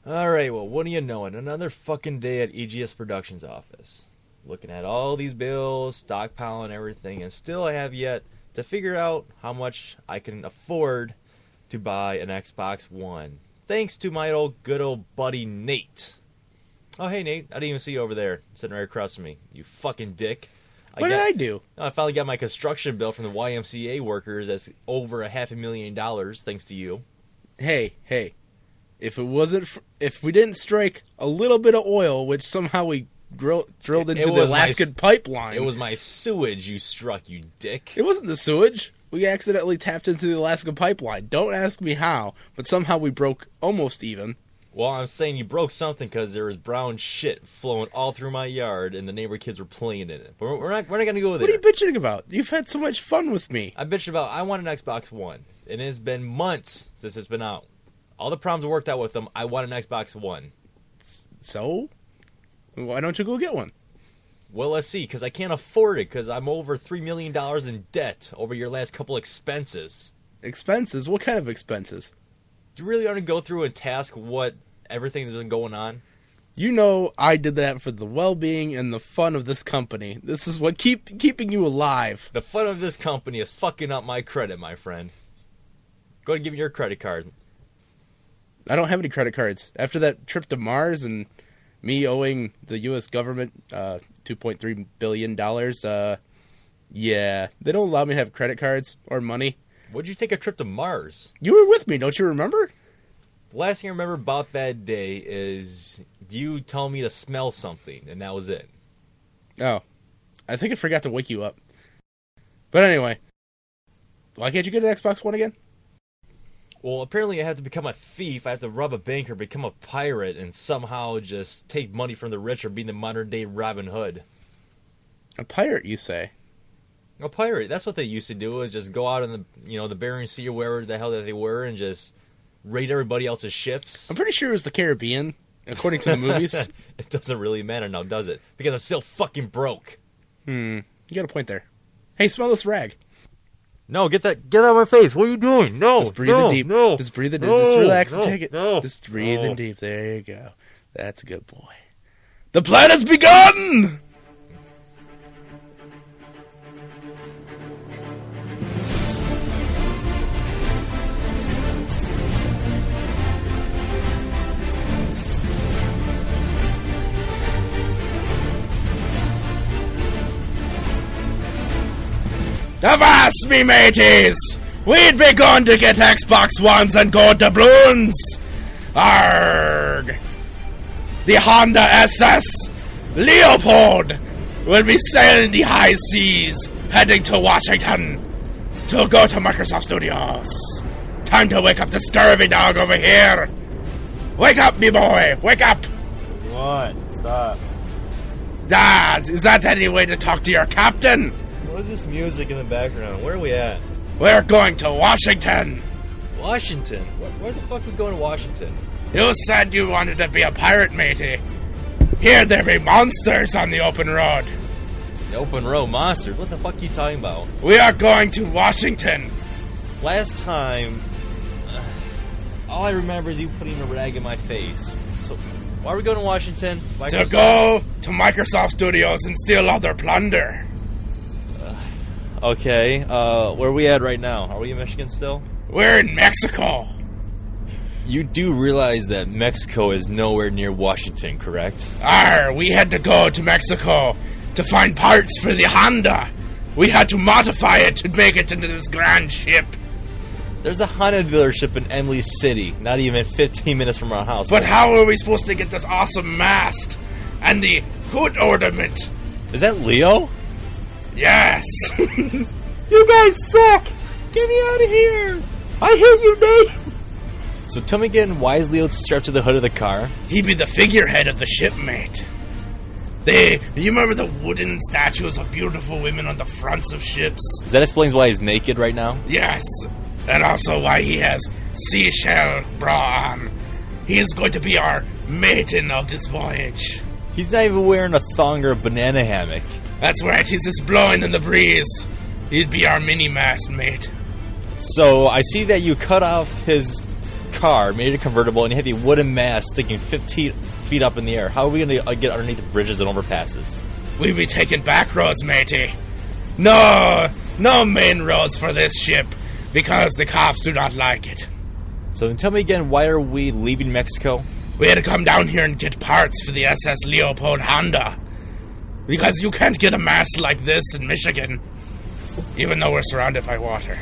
Alright, well, what do you know? Another fucking day at EGS Productions office. Looking at all these bills, stockpiling everything, and still I have yet to figure out how much I can afford to buy an Xbox One. Thanks to my good old buddy Nate. Oh, hey Nate, I didn't even see you over there, sitting right across from me. You fucking dick. What did I do? I finally got my construction bill from the YMCA workers that's over $500,000, thanks to you. Hey. If we didn't strike a little bit of oil, which somehow we drilled into the Alaskan pipeline. It was my sewage you struck, you dick. It wasn't the sewage. We accidentally tapped into the Alaskan pipeline. Don't ask me how, but somehow we broke almost even. Well, I'm saying you broke something because there was brown shit flowing all through my yard, and the neighbor kids were playing in it. But we're not going to go there. What are you bitching about? You've had so much fun with me. I bitched about I want an Xbox One, and it's been months since it's been out. All the problems worked out with them. I want an Xbox One. So, why don't you go get one? Well, let's see, because I can't afford it, because I'm over $3 million in debt over your last couple expenses. Expenses? What kind of expenses? Do you really want to go through and task what everything that's been going on? You know I did that for the well-being and the fun of this company. This is what keeping you alive. The fun of this company is fucking up my credit, my friend. Go ahead and give me your credit card. I don't have any credit cards. After that trip to Mars and me owing the U.S. government $2.3 billion, yeah, they don't allow me to have credit cards or money. What'd you take a trip to Mars? You were with me, don't you remember? The last thing I remember about that day is you telling me to smell something, and that was it. Oh, I think I forgot to wake you up. But anyway, why can't you get an Xbox One again? Well, apparently I have to become a thief, I have to rob a bank or become a pirate and somehow just take money from the rich or be the modern-day Robin Hood. A pirate, you say? A pirate, that's what they used to do, is just go out in the Bering Sea or wherever the hell that they were and just raid everybody else's ships. I'm pretty sure it was the Caribbean, according to the movies. It doesn't really matter now, does it? Because I'm still fucking broke. You got a point there. Hey, smell this rag. No, get out of my face. What are you doing? No, just breathe in deep. No, just breathe in deep. Just relax and take it. No, just breathe in deep. There you go. That's a good boy. The plan has begun! Avast me mateys! We'd begun to get Xbox Ones and gold doubloons! Arrgh! The Honda SS Leopold will be sailing the high seas, heading to Washington to go to Microsoft Studios. Time to wake up the scurvy dog over here! Wake up, me boy! Wake up! What? Stop. Dad, is that any way to talk to your captain? What is this music in the background? Where are we at? We're going to Washington. Washington? Where the fuck are we going to Washington? You said you wanted to be a pirate, matey. Here there be monsters on the open road. The open road monsters? What the fuck are you talking about? We are going to Washington. Last time, all I remember is you putting a rag in my face. So, why are we going to Washington? To go to Microsoft Studios and steal all their plunder. Okay, where are we at right now? Are we in Michigan still? We're in Mexico. You do realize that Mexico is nowhere near Washington, correct? We had to go to Mexico to find parts for the Honda. We had to modify it to make it into this grand ship. There's a Honda dealership in Emily City, not even 15 minutes from our house. But how are we supposed to get this awesome mast and the hood ornament? Is that Leo? Yes! You guys suck! Get me out of here! I hate you, Nate! So tell me again, why is Leo strapped to the hood of the car? He be the figurehead of the shipmate. You remember the wooden statues of beautiful women on the fronts of ships? That explains why he's naked right now? Yes, and also why he has seashell bra on. He is going to be our maiden of this voyage. He's not even wearing a thong or a banana hammock. That's right, he's just blowing in the breeze. He'd be our mini-mast mate. So, I see that you cut off his car, made it a convertible, and you have a wooden mast sticking 15 feet up in the air. How are we going to get underneath the bridges and overpasses? We be taking back roads, matey. No main roads for this ship, because the cops do not like it. So then tell me again, why are we leaving Mexico? We had to come down here and get parts for the SS Leopold Honda. Because you can't get a mast like this in Michigan, even though we're surrounded by water.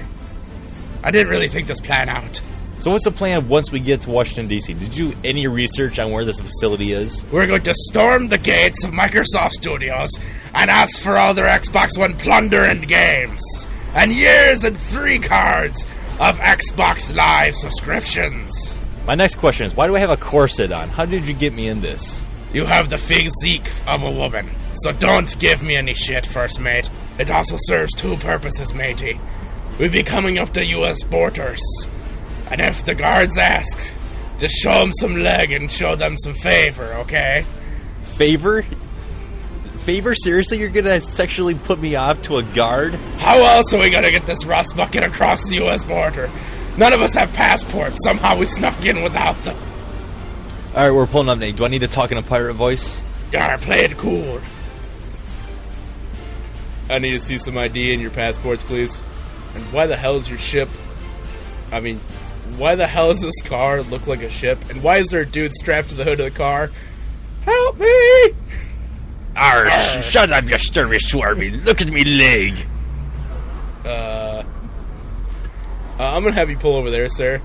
I didn't really think this plan out. So what's the plan once we get to Washington, D.C.? Did you do any research on where this facility is? We're going to storm the gates of Microsoft Studios and ask for all their Xbox One plunder and games. And years and free cards of Xbox Live subscriptions. My next question is, why do I have a corset on? How did you get me in this? You have the physique of a woman, so don't give me any shit, first mate. It also serves two purposes, matey. We'll be coming up to U.S. borders, and if the guards ask, just show them some leg and show them some favor, okay? Favor? Favor? Seriously? You're gonna sexually put me off to a guard? How else are we gonna get this rust bucket across the U.S. border? None of us have passports. Somehow we snuck in without them. Alright, we're pulling up, Nate. Do I need to talk in a pirate voice? Alright, play it cool. I need to see some ID and your passports, please. And why the hell is your ship... I mean, why the hell does this car look like a ship? And why is there a dude strapped to the hood of the car? Help me! Arr, shut up, you sturmy. Look at me leg. I'm gonna have you pull over there, sir.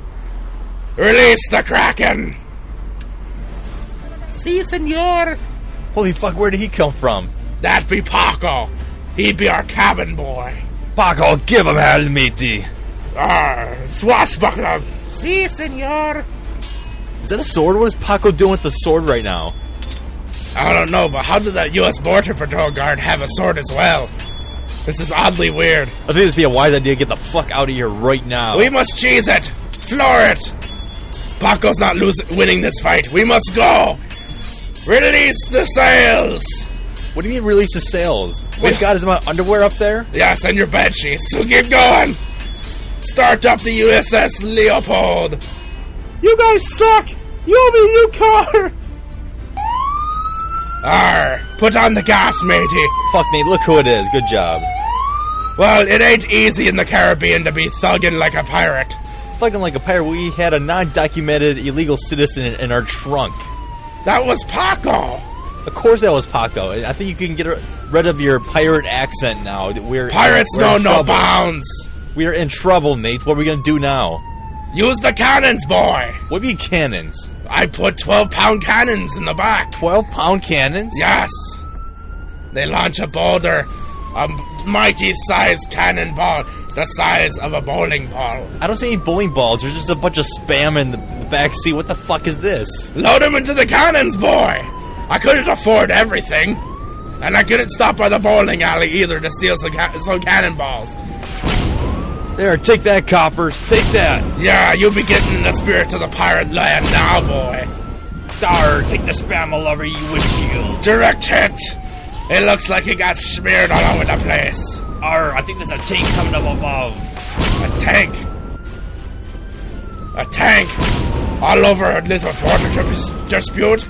Release the Kraken! Si, senor. Holy fuck, where did he come from? That'd be Paco. He'd be our cabin boy. Paco, give him hell, matey. Swashbuckler. Si, senor. Is that a sword? What is Paco doing with the sword right now? I don't know, but how did that U.S. Border Patrol guard have a sword as well? This is oddly weird. I think this would be a wise idea to get the fuck out of here right now. We must cheese it! Floor it! Paco's not winning this fight. We must go! Release the sails! What do you mean release the sails? Oh my god, is my underwear up there? Yes, and your bed sheets, so keep going! Start up the USS Leopold! You guys suck! You owe me a new car! Put on the gas, matey! Fuck, Nate, look who it is. Good job. Well, it ain't easy in the Caribbean to be thugging like a pirate. Fucking like a pirate, we had a non-documented illegal citizen in our trunk. That was Paco! Of course that was Paco. I think you can get rid of your pirate accent now. Pirates know no bounds! We are in trouble, Nate. What are we gonna do now? Use the cannons, boy! What do you mean cannons? I put 12-pound cannons in the back. 12-pound cannons? Yes. They launch a boulder, a mighty-sized cannonball, the size of a bowling ball. I don't see any bowling balls. There's just a bunch of spam in the back seat. What the fuck is this? Load them into the cannons, boy! I couldn't afford everything. And I couldn't stop by the bowling alley either to steal some cannonballs. There, take that, coppers. Take that. Yeah, you'll be getting in the spirit of the pirate land now, boy. Arr, take the spam all over you windshield. Direct hit. It looks like he got smeared all over the place. Arr, I think there's a tank coming up above. A tank? A tank? All over a little border dispute?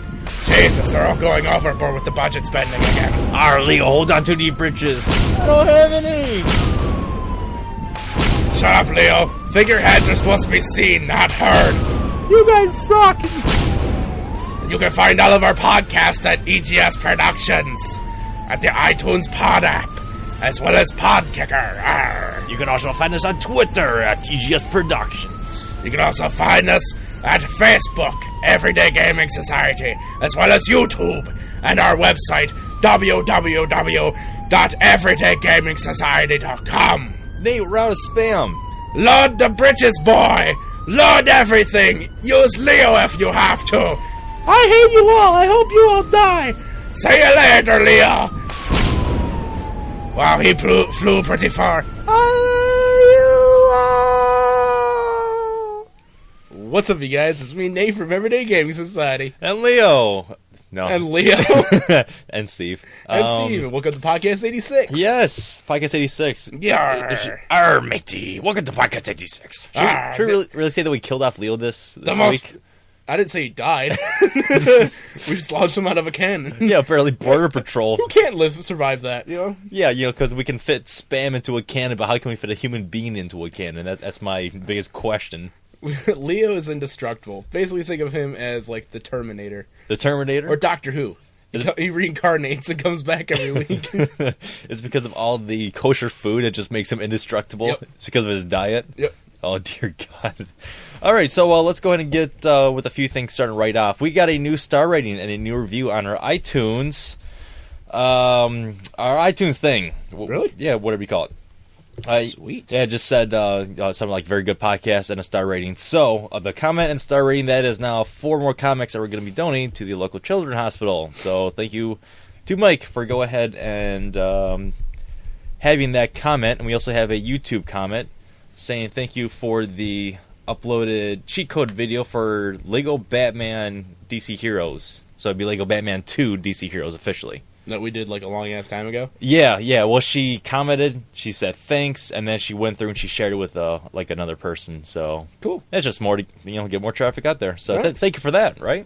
Jesus, they're all going overboard with the budget spending again. Arr, Leo, hold on to the bridges. I don't have any. Shut up, Leo. Figureheads are supposed to be seen, not heard. You guys suck. You can find all of our podcasts at EGS Productions, at the iTunes Pod app, as well as Podkicker. Arr. You can also find us on Twitter at EGS Productions. You can also find us at Facebook, Everyday Gaming Society, as well as YouTube, and our website, www.everydaygaming.com. Nate, we're out of spam. Load the bridges, boy! Load everything! Use Leo if you have to! I hate you all. I hope you all die. See you later, Leo! Wow, he flew pretty far. What's up, you guys? It's me, Nate from Everyday Gaming Society. And Leo. No. And Leo. And Steve. And Steve. Welcome to Podcast 86. Yes, Podcast 86. Arr, matey. Welcome to Podcast 86. Should we really say that we killed off Leo this week? I didn't say he died. We just launched him out of a cannon. Yeah, apparently Border Patrol. Who can't survive that, you know? Yeah, because we can fit spam into a cannon, but how can we fit a human being into a cannon? That's my biggest question. Leo is indestructible. Basically, think of him as like the Terminator. The Terminator? Or Doctor Who. He reincarnates and comes back every week. It's because of all the kosher food. It just makes him indestructible. Yep. It's because of his diet. Yep. Oh, dear God. All right, so let's go ahead and get with a few things starting right off. We got a new star rating and a new review on our iTunes. Our iTunes thing. Really? Yeah, whatever you call it. Sweet. Yeah, it just said something like very good podcast and a star rating. So the comment and star rating, that is now 4 more comics that we're going to be donating to the local children's hospital. So thank you to Mike for go ahead and having that comment. And we also have a YouTube comment saying thank you for the uploaded cheat code video for Lego Batman DC Heroes. So it'd be Lego Batman 2 DC Heroes officially. That we did like a long ass time ago? Yeah. Well, she commented, she said thanks, and then she went through and she shared it with like another person. So cool. That's just more to get more traffic out there. So Nice. Thank you for that, right?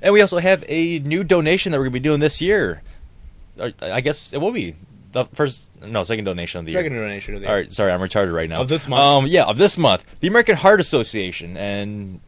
And we also have a new donation that we're gonna be doing this year. I guess it will be the second donation of the year. Second donation of the year. All right, sorry, I'm retarded right now. Of this month? Yeah, of this month. The American Heart Association, and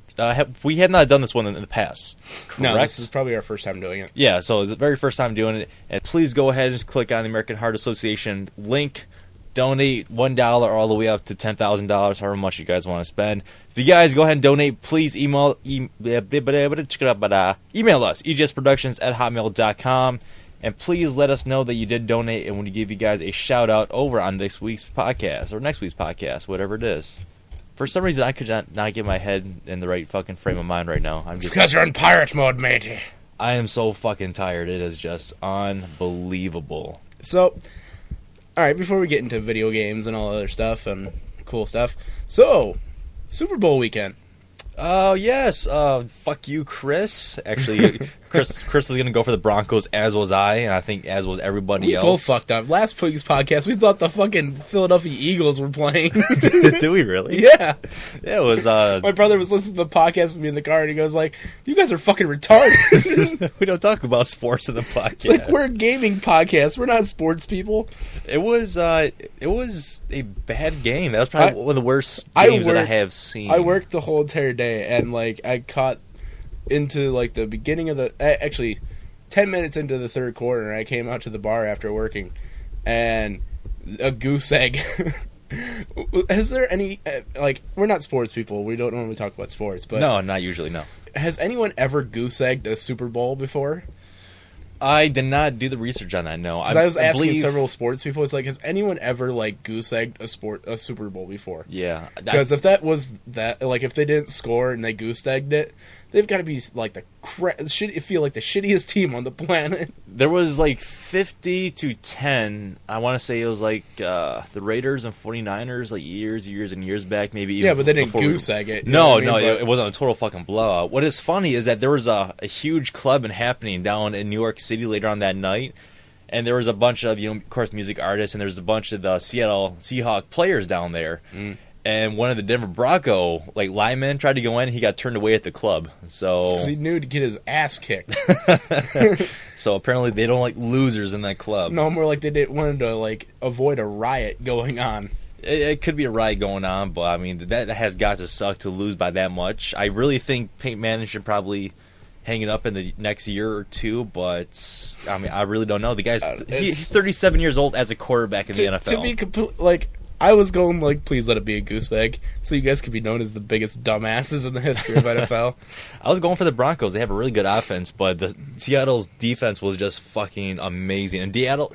we have not done this one in the past, correct? No, this is probably our first time doing it. Yeah, so it's the very first time doing it. And please go ahead and just click on the American Heart Association link. Donate $1 all the way up to $10,000, however much you guys want to spend. If you guys go ahead and donate, please email us, egsproductions@hotmail.com. And please let us know that you did donate, and we'll give you guys a shout-out over on this week's podcast, or next week's podcast, whatever it is. For some reason, I could not get my head in the right fucking frame of mind right now. It's because you're in pirate mode, matey. I am so fucking tired. It is just unbelievable. So, alright, before we get into video games and all other stuff and cool stuff. So, Super Bowl weekend. Oh, yes. Fuck you, Chris. Actually, Chris was going to go for the Broncos, as was I, and I think as was everybody else. We both fucked up. Last week's podcast, we thought the fucking Philadelphia Eagles were playing. Did we really? Yeah. Yeah, it was... My brother was listening to the podcast with me in the car, and he goes like, you guys are fucking retarded. We don't talk about sports in the podcast. It's like, we're a gaming podcast. We're not sports people. It was a bad game. That was probably one of the worst games that I have seen. I worked the whole entire day, and like I caught into like the beginning of actually 10 minutes into the third quarter, and I came out to the bar after working, and a goose egg. Is there any like, we're not sports people, we don't normally talk about sports, but no, not usually. No. Has anyone ever goose egged a Super Bowl before? I did not do the research on that. No, I was asking several sports people. It's like, has anyone ever like goose egged a Super Bowl before? Yeah, because if that was that, like if they didn't score and they goose egged it, they've got to be like the shittiest team on the planet. There was like 50-10. I want to say it was like the Raiders and 49ers like years and years back, maybe. Even but they didn't goose egg it. No, it wasn't a total fucking blowout. What is funny is that there was a huge clubbing happening down in New York City later on that night, and there was a bunch of, of course, music artists, and there was a bunch of the Seattle Seahawks players down there. And one of the Denver Bronco linemen tried to go in. He got turned away at the club. So because he knew to get his ass kicked. So apparently they don't like losers in that club. No, more like they didn't want to avoid a riot going on. It could be a riot going on, but I mean that has got to suck to lose by that much. I really think Peyton Manning should probably hang it up in the next year or two, but I mean I really don't know. The guy's he's 37 years old as a quarterback in the NFL. To be complete, I was going please let it be a goose egg, so you guys could be known as the biggest dumbasses in the history of NFL. I was going for the Broncos. They have a really good offense, but the Seattle's defense was just fucking amazing. And defense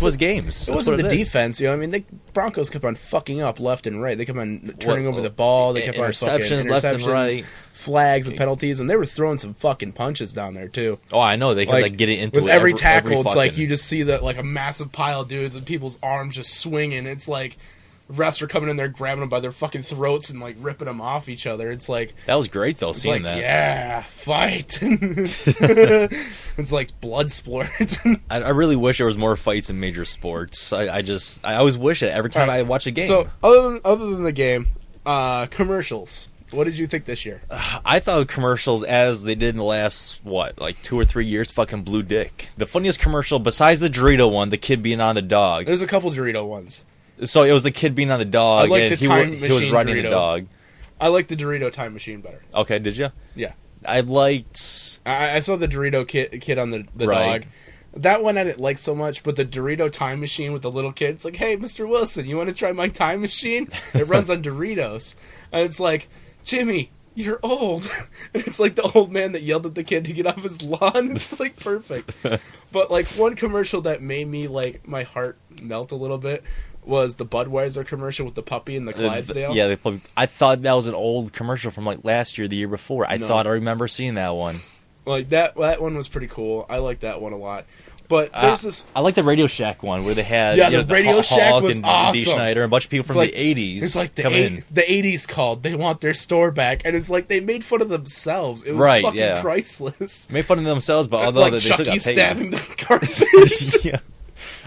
was games. It wasn't the defense. The Broncos kept on fucking up left and right. They kept on turning over the ball. They kept on interceptions left and right, flags and penalties, and they were throwing some fucking punches down there too. Oh, I know. They kept getting into with every tackle. It's like you just see that a massive pile of dudes and people's arms just swinging. It's like refs are coming in there, grabbing them by their fucking throats and like ripping them off each other. It's like That was great though, it's seeing like, that. yeah, fight. It's like blood sport. I really wish there was more fights in major sports. I always wish it every time I watch a game. So other than the game, commercials. What did you think this year? I thought commercials, as they did in the last, 2 or 3 years, fucking blew dick. The funniest commercial, besides the Dorito one, the kid being on the dog. There's a couple Dorito ones. So it was the kid being on the dog, I like and the he time was machine riding Dorito. the dog. I like the Dorito time machine better. Okay, did you? Yeah. I liked... I saw the Dorito kid on the Right. dog. That one I didn't like so much, but the Dorito time machine with the little kid, it's like, hey, Mr. Wilson, you want to try my time machine? It runs on Doritos. And it's like, Jimmy, you're old. And it's like the old man that yelled at the kid to get off his lawn. It's like perfect. But like one commercial that made me like my heart melt a little bit was the Budweiser commercial with the puppy and the Clydesdale. Yeah, I thought that was an old commercial from like last year, the year before. I thought I remember seeing that one. Like that one was pretty cool. I like that one a lot. But there's this. I like the Radio Shack one where they had the Radio Shack Hulk was and awesome. Dee Schneider and a bunch of people from like, the 80s. It's like the coming in. the 80s called. They want their store back, and it's like they made fun of themselves. It was Right, fucking yeah. priceless. Made fun of themselves, but although Like they still Chucky got paid. stabbing the cartoons. Yeah.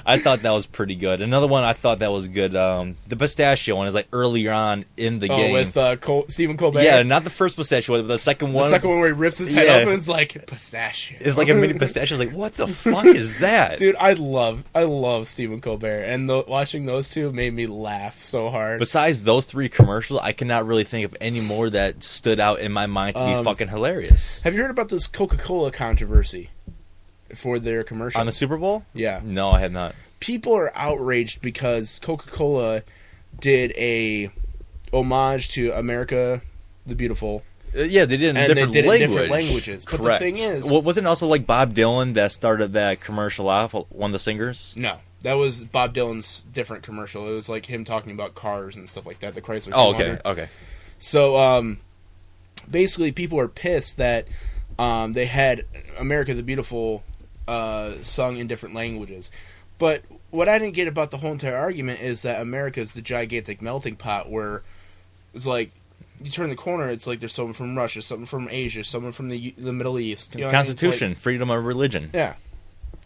I thought that was pretty good. Another one I thought that was good. The pistachio one is like earlier on in the game. With Stephen Colbert. Yeah, not the first pistachio, but the second one. The second one where he rips his head Yeah. open, it's like pistachio. It's like a mini pistachio. It's like, what the fuck is that? Dude, I love Stephen Colbert, and watching those two made me laugh so hard. Besides those three commercials, I cannot really think of any more that stood out in my mind to be fucking hilarious. Have you heard about this Coca-Cola controversy for their commercial? On the Super Bowl? Yeah. No, I have not. People are outraged because Coca-Cola did a homage to America the Beautiful. Yeah, they did it in And different they did it in language. different languages. But the Correct. thing is- Well, wasn't it also like Bob Dylan that started that commercial off, one of the singers? No, that was Bob Dylan's different commercial. It was like him talking about cars and stuff like that, the Chrysler Oh, 200. okay. So, basically, people are pissed that they had America the Beautiful sung in different languages. But what I didn't get about the whole entire argument is that America's the gigantic melting pot where it's like you turn the corner, it's like there's someone from Russia, someone from Asia, someone from the Middle East. You know what I mean? It's Constitution, like- freedom of religion. yeah.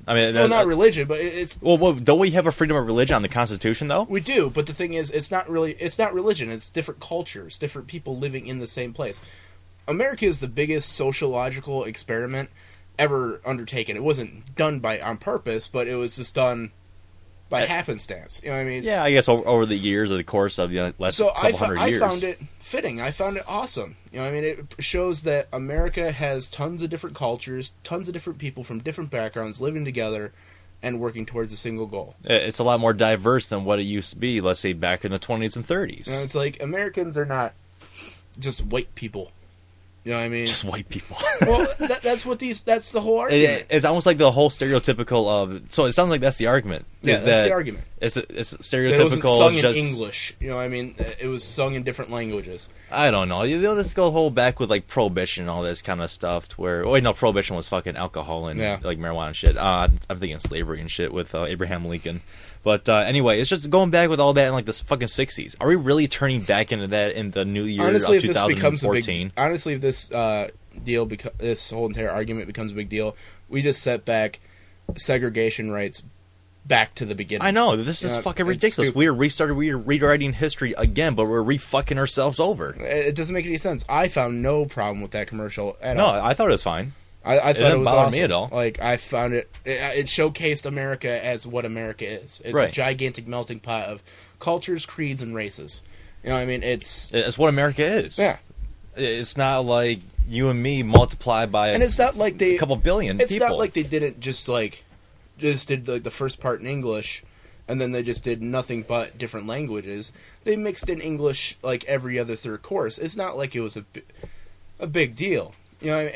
I mean, Well, not religion, but it's Well, don't we have a freedom of religion on the Constitution, though? we do. But the thing is, it's not religion. It's different cultures, different people living in the same place. America is the biggest sociological experiment ever undertaken. It wasn't done on purpose, but it was just done by happenstance. You know what I mean? Yeah, I guess over the years, of the course of last So couple hundred I years. found it fitting. I found it awesome. You know what I mean? It shows that America has tons of different cultures, tons of different people from different backgrounds living together and working towards a single goal. It's a lot more diverse than what it used to be, let's say, back in the 20s and 30s. You know, it's like Americans are not just white people. You know what I mean? Just white people. Well, that's the whole argument. It's almost like the whole stereotypical of... So it sounds like that's the argument. Yeah, is that's that the argument. It's It wasn't stereotypical. sung just, in English. You know what I mean? It was sung in different languages. I don't know. Let's go whole back with like prohibition and all this kind of stuff. Prohibition was fucking alcohol and like marijuana and shit. I'm thinking slavery and shit with Abraham Lincoln. But anyway, it's just going back with all that in like the fucking 60s. Are we really turning back into that in the new year Honestly, of if this becomes a 2014? big, honestly, if this this whole entire argument becomes a big deal, we just set back segregation rights back to the beginning. I know, this is fucking it's ridiculous. stupid. We're rewriting history again, but we're re-fucking ourselves over. It doesn't make any sense. I found no problem with that commercial at No, all. I thought it was fine. I thought didn't it was bother awesome. me at all. Like I found it showcased America as what America is. It's a Right. gigantic melting pot of cultures, creeds, and races. You know what I mean? It's what America is. yeah. It's not like you and me multiplied by And it's not like they a couple billion It's people. not like they didn't just did the first part in English, and then they just did nothing but different languages. They mixed in English like every other third course. It's not like it was a big deal. You know,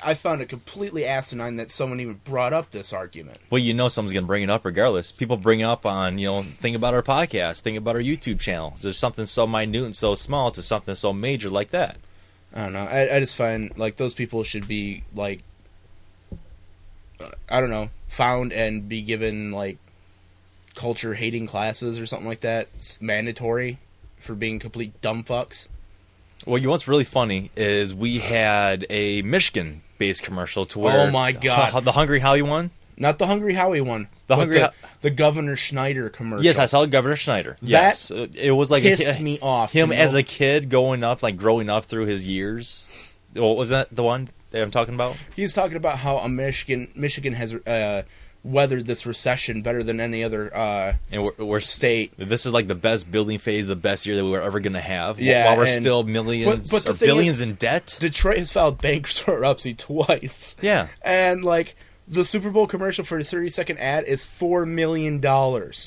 I found it completely asinine that someone even brought up this argument. Well, someone's going to bring it up regardless. People bring it up on, think about our podcast, think about our YouTube channel. There's something so minute and so small to something so major like that. I don't know. I just find like those people should be like, I don't know, found and be given like culture hating classes or something like that. It's mandatory for being complete dumb fucks. Well, you know what's really funny is we had a Michigan-based commercial to where... Oh, my God. The Hungry Howie one? Not the Hungry Howie one. The Governor Schneider commercial. Yes, I saw Governor Schneider. Yes. It was like pissed me off. Him as a kid growing up through his years. What was that, the one that I'm talking about? He's talking about how Michigan has weathered this recession better than any other and we're state. This is like the best building phase, the best year that we were ever going to have. Yeah, while we're still millions or billions in debt. Detroit has filed bankruptcy twice. Yeah. And, like, the Super Bowl commercial for a 30-second ad is $4 million.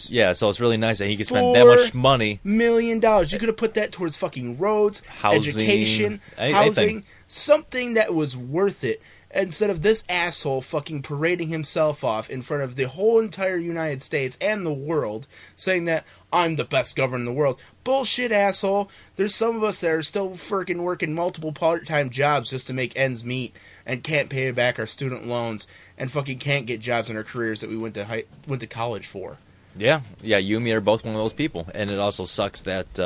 Yeah, so it's really nice that he can spend that much money. $4 million. You could have put that towards fucking roads, housing, education, housing, something that was worth it. Instead of this asshole fucking parading himself off in front of the whole entire United States and the world, saying that I'm the best governor in the world. Bullshit, asshole. There's some of us that are still freaking working multiple part-time jobs just to make ends meet and can't pay back our student loans and fucking can't get jobs in our careers that we went to college for. Yeah, you and me are both one of those people. And it also sucks that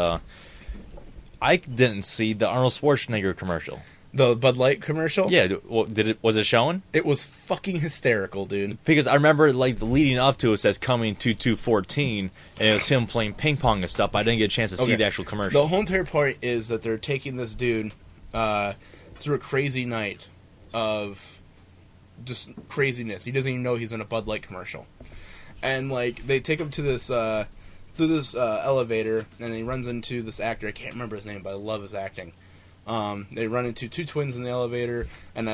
I didn't see the Arnold Schwarzenegger commercial. The Bud Light commercial? Yeah, well, was it showing? It was fucking hysterical, dude. Because I remember, like, leading up to it says coming to 214, and it was him playing ping pong and stuff, but I didn't get a chance to see the actual commercial. The whole entire point is that they're taking this dude through a crazy night of just craziness. He doesn't even know he's in a Bud Light commercial. And, like, they take him to this through this elevator, and he runs into this actor. I can't remember his name, but I love his acting. They run into two twins in the elevator, and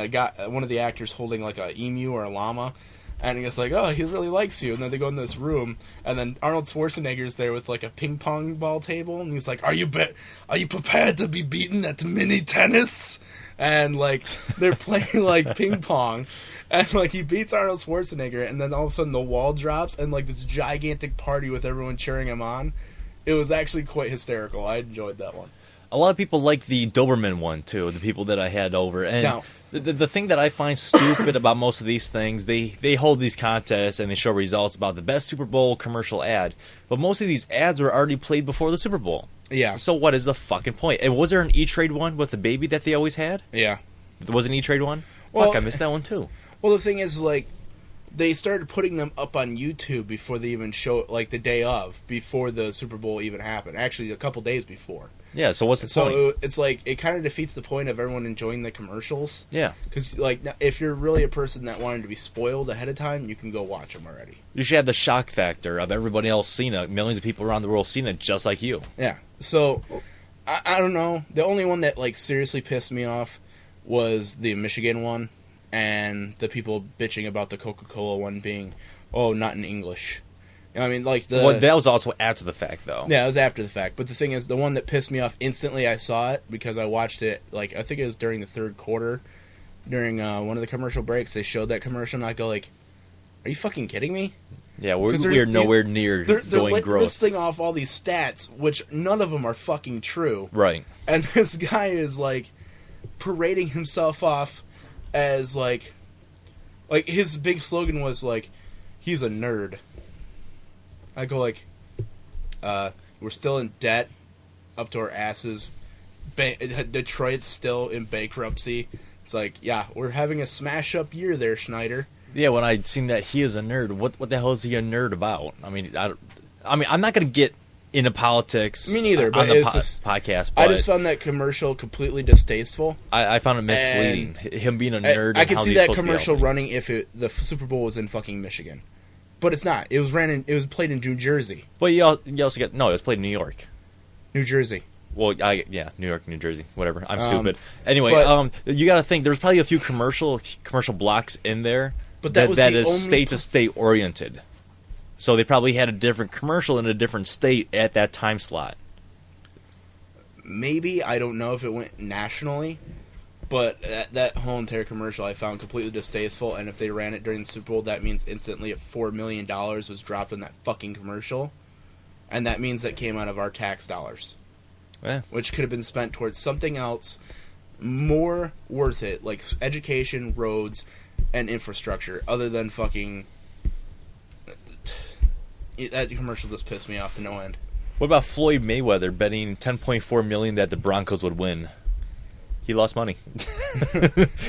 one of the actors holding like a emu or a llama, and he gets like, oh, he really likes you. And then they go in this room, and then Arnold Schwarzenegger's there with like a ping pong ball table, and he's like, are you prepared to be beaten at mini tennis? And like they're playing like ping pong, and like he beats Arnold Schwarzenegger, and then all of a sudden the wall drops, and like this gigantic party with everyone cheering him on. It was actually quite hysterical. I enjoyed that one. A lot of people like the Doberman one, too, the people that I had over. And now, the thing that I find stupid about most of these things, they hold these contests and they show results about the best Super Bowl commercial ad. But most of these ads were already played before the Super Bowl. Yeah. So what is the fucking point? And was there an E-Trade one with the baby that they always had? Yeah. There was an E-Trade one? Well, Fuck, I missed that one, too. Well, the thing is, like, they started putting them up on YouTube before they even show it, like, the day of, before the Super Bowl even happened. Actually, a couple days before. Yeah, so what's the point? So it's like, it kind of defeats the point of everyone enjoying the commercials. Yeah. Because, like, if you're really a person that wanted to be spoiled ahead of time, you can go watch them already. You should have the shock factor of everybody else seeing it, millions of people around the world seeing it just like you. Yeah. So, I don't know. The only one that, like, seriously pissed me off was the Michigan one, and the people bitching about the Coca-Cola one being, oh, not in English. I mean, like Well, that was also after the fact, though. Yeah, it was after the fact. But the thing is, the one that pissed me off instantly, I saw it because I watched it, like, I think it was during the third quarter. During one of the commercial breaks, they showed that commercial, and I go, like, are you fucking kidding me? Yeah, we're nowhere near going growth. They're listing off all these stats, which none of them are fucking true. Right. And this guy is, like, parading himself off as, like, his big slogan was, like, he's a nerd. I go like, we're still in debt, up to our asses. Detroit's still in bankruptcy. It's like, yeah, we're having a smash-up year there, Schneider. Yeah, when I'd seen that he is a nerd, what the hell is he a nerd about? I mean, I'm not going to get into politics. Me neither. But on the it's just, podcast. But I just found that commercial completely distasteful. I found it misleading. Him being a nerd. I could see that commercial running if the Super Bowl was in fucking Michigan. But it's not. It was played in New Jersey. But you also got... No, it was played in New York. New Jersey. Well, New York, New Jersey, whatever. I'm stupid. Anyway, you got to think, there's probably a few commercial blocks in there but that is state-to-state oriented. So they probably had a different commercial in a different state at that time slot. Maybe. I don't know if it went nationally. But that whole entire commercial I found completely distasteful, and if they ran it during the Super Bowl, that means instantly $4 million was dropped in that fucking commercial. And that means that came out of our tax dollars. Yeah. Which could have been spent towards something else more worth it, like education, roads, and infrastructure, other than fucking That commercial just pissed me off to no end. What about Floyd Mayweather betting $10.4 million that the Broncos would win? He lost money.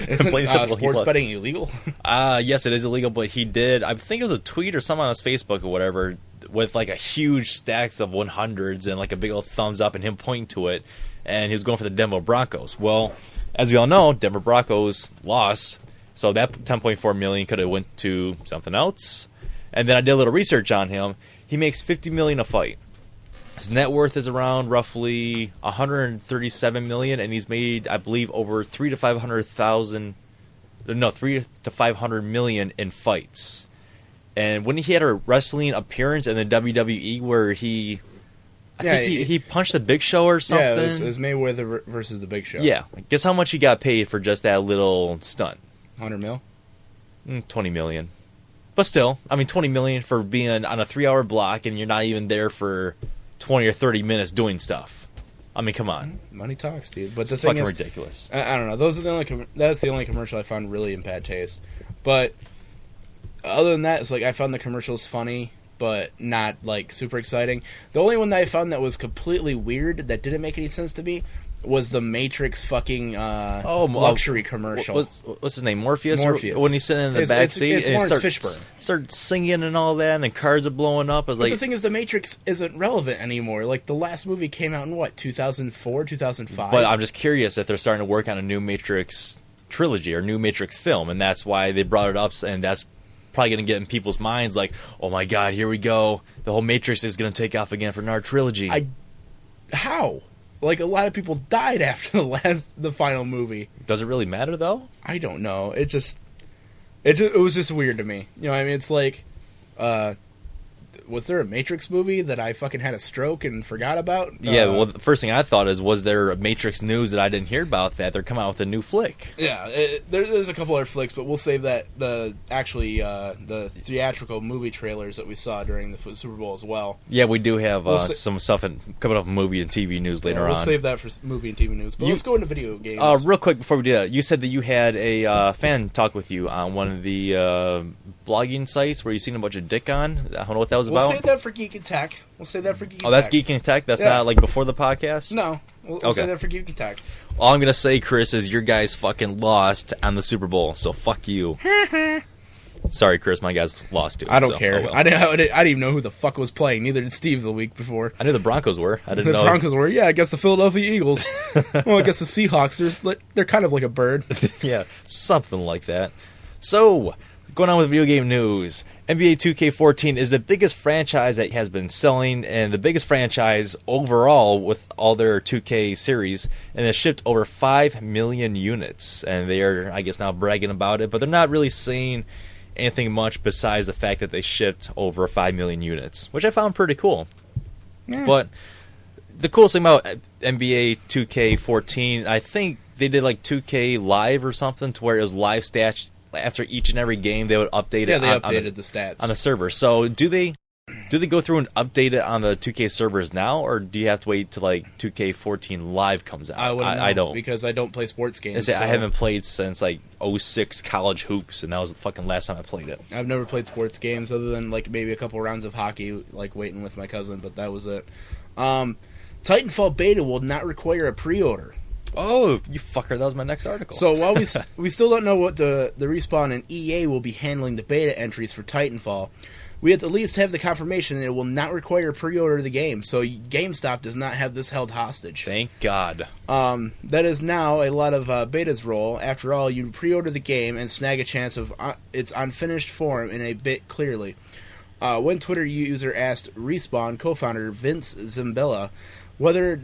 Isn't sports betting illegal? Yes, it is illegal, but he did. I think it was a tweet or something on his Facebook or whatever with like a huge stacks of 100s and like a big old thumbs up and him pointing to it, and he was going for the Denver Broncos. Well, as we all know, Denver Broncos lost, so that $10.4 million could have went to something else. And then I did a little research on him. He makes $50 million a fight. His net worth is around roughly $137 million, and he's made, I believe, over $300 to $500 million in fights. And when he had a wrestling appearance in the WWE where he punched the Big Show or something. Yeah, it was Mayweather versus the Big Show. Yeah, guess how much he got paid for just that little stunt? 100 mil? 20 million. But still, I mean, 20 million for being on a 3-hour block and you're not even there for 20 or 30 minutes doing stuff. I mean, come on. Money talks, dude. But the It's thing fucking is, ridiculous. I don't know. That's the only commercial I found really in bad taste. But other than that, it's like I found the commercials funny, but not like super exciting. The only one that I found that was completely weird that didn't make any sense to me was the Matrix fucking luxury commercial. What's his name? Morpheus? Morpheus. When he's sitting in the back seat it's and Lawrence he Fishburne. starts singing and all that, and then cars are blowing up. I was But like, the thing is, the Matrix isn't relevant anymore. Like, the last movie came out in, 2004, 2005? but I'm just curious if they're starting to work on a new Matrix trilogy or new Matrix film, and that's why they brought it up, and that's probably going to get in people's minds like, oh my god, here we go. The whole Matrix is going to take off again for another trilogy. How? Like, a lot of people died after the final movie. Does it really matter, though? I don't know. It was just weird to me. You know what I mean? It's like, was there a Matrix movie that I fucking had a stroke and forgot about? Yeah, well, the first thing I thought was there a Matrix news that I didn't hear about that they're coming out with a new flick? Yeah, there's a couple other flicks, but we'll save that. The theatrical movie trailers that we saw during the Super Bowl as well. Yeah, we do have some stuff coming up in movie and TV news later on. We'll save that for movie and TV news. But let's go into video games. Real quick before we do that, you said that you had a fan talk with you on one of the blogging sites where you seen a bunch of dick on. I don't know what that was about. We'll save that for Geek and Tech. Oh, that's Geek and Tech? That's not like before the podcast? No. We'll save that for Geek and Tech. All I'm going to say, Chris, is your guys fucking lost on the Super Bowl, so fuck you. Sorry, Chris, my guys lost too. I don't care. Oh well. I didn't even know who the fuck was playing. Neither did Steve the week before. I knew the Broncos were. I didn't know. The Broncos were. Yeah, I guess the Philadelphia Eagles. Well, I guess the Seahawks. They're kind of like a bird. Yeah, something like that. So, going on with video game news. NBA 2K14 is the biggest franchise that has been selling and the biggest franchise overall with all their 2K series, and it shipped over 5 million units. And they are, I guess, now bragging about it, but they're not really saying anything much besides the fact that they shipped over 5 million units, which I found pretty cool. Yeah. But the coolest thing about NBA 2K14, I think they did like 2K Live or something to where it was live stats. After each and every game, they would update it. Yeah, they updated the stats on the server. So, do they go through and update it on the 2K servers now, or do you have to wait till like 2K14 Live comes out? I don't, because I don't play sports games. I haven't played since like 06 College Hoops, and that was the fucking last time I played it. I've never played sports games other than like maybe a couple rounds of hockey, like waiting with my cousin, but that was it. Titanfall beta will not require a pre-order. Oh, you fucker, that was my next article. So while we still don't know what the Respawn and EA will be handling the beta entries for Titanfall, we at least have the confirmation that it will not require a pre-order of the game, so GameStop does not have this held hostage. Thank God. That is now a lot of betas role. After all, you pre-order the game and snag a chance of its unfinished form in a bit clearly. One Twitter user asked Respawn co-founder Vince Zambella whether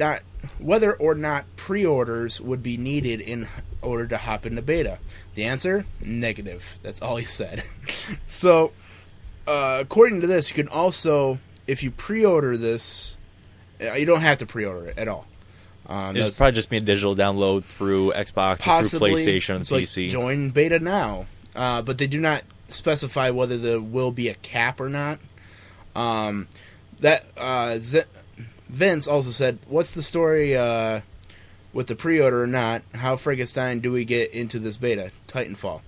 or not pre-orders would be needed in order to hop into beta. The answer? Negative. That's all he said. So, according to this, you can also, if you pre-order this, you don't have to pre-order it at all. It's probably just be a digital download through Xbox, possibly, or through PlayStation, and PC. Like join beta now. But they do not specify whether there will be a cap or not. Vince also said, what's the story with the pre-order or not? How Frankenstein do we get into this beta? Titanfall.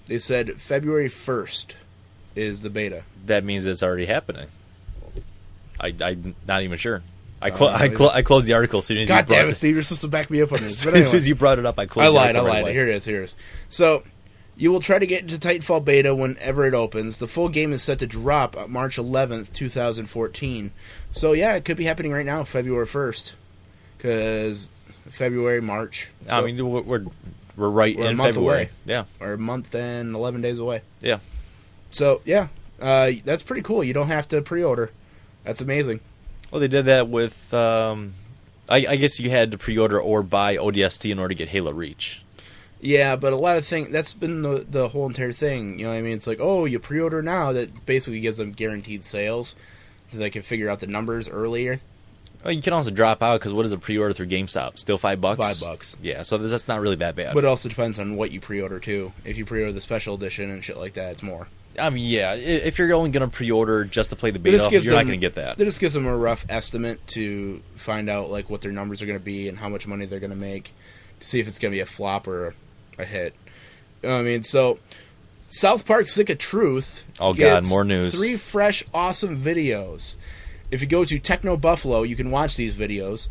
They said February 1st is the beta. That means it's already happening. I'm not even sure. I closed the article as soon as you God brought damn it, it. Steve! You're supposed to back me up on this. But As soon anyway. as you brought it up, I closed I the lied. article right away. Here it is. So, you will try to get into Titanfall beta whenever it opens. The full game is set to drop March 11th, 2014. So, yeah, it could be happening right now, February 1st. Because February, March. I mean, we're right we're a in month February. away. Yeah. Or a month and 11 days away. Yeah. So, yeah, that's pretty cool. You don't have to pre-order. That's amazing. Well, they did that with, I guess you had to pre-order or buy ODST in order to get Halo Reach. Yeah, but a lot of things, that's been the whole entire thing. You know what I mean? It's like, oh, you pre-order now. That basically gives them guaranteed sales so they can figure out the numbers earlier. Well, you can also drop out because what is a pre-order through GameStop? Still $5? $5. Yeah, so that's not really that bad. But it also depends on what you pre-order, too. If you pre-order the special edition and shit like that, it's more. I mean, yeah, if you're only going to pre-order just to play the beta, you're not going to get that. It just gives them a rough estimate to find out like what their numbers are going to be and how much money they're going to make to see if it's going to be a flop or a hit. You know what I mean? So, South Park Stick of Truth Oh, gets God, more news. 3 fresh, awesome videos. If you go to Techno Buffalo, you can watch these videos.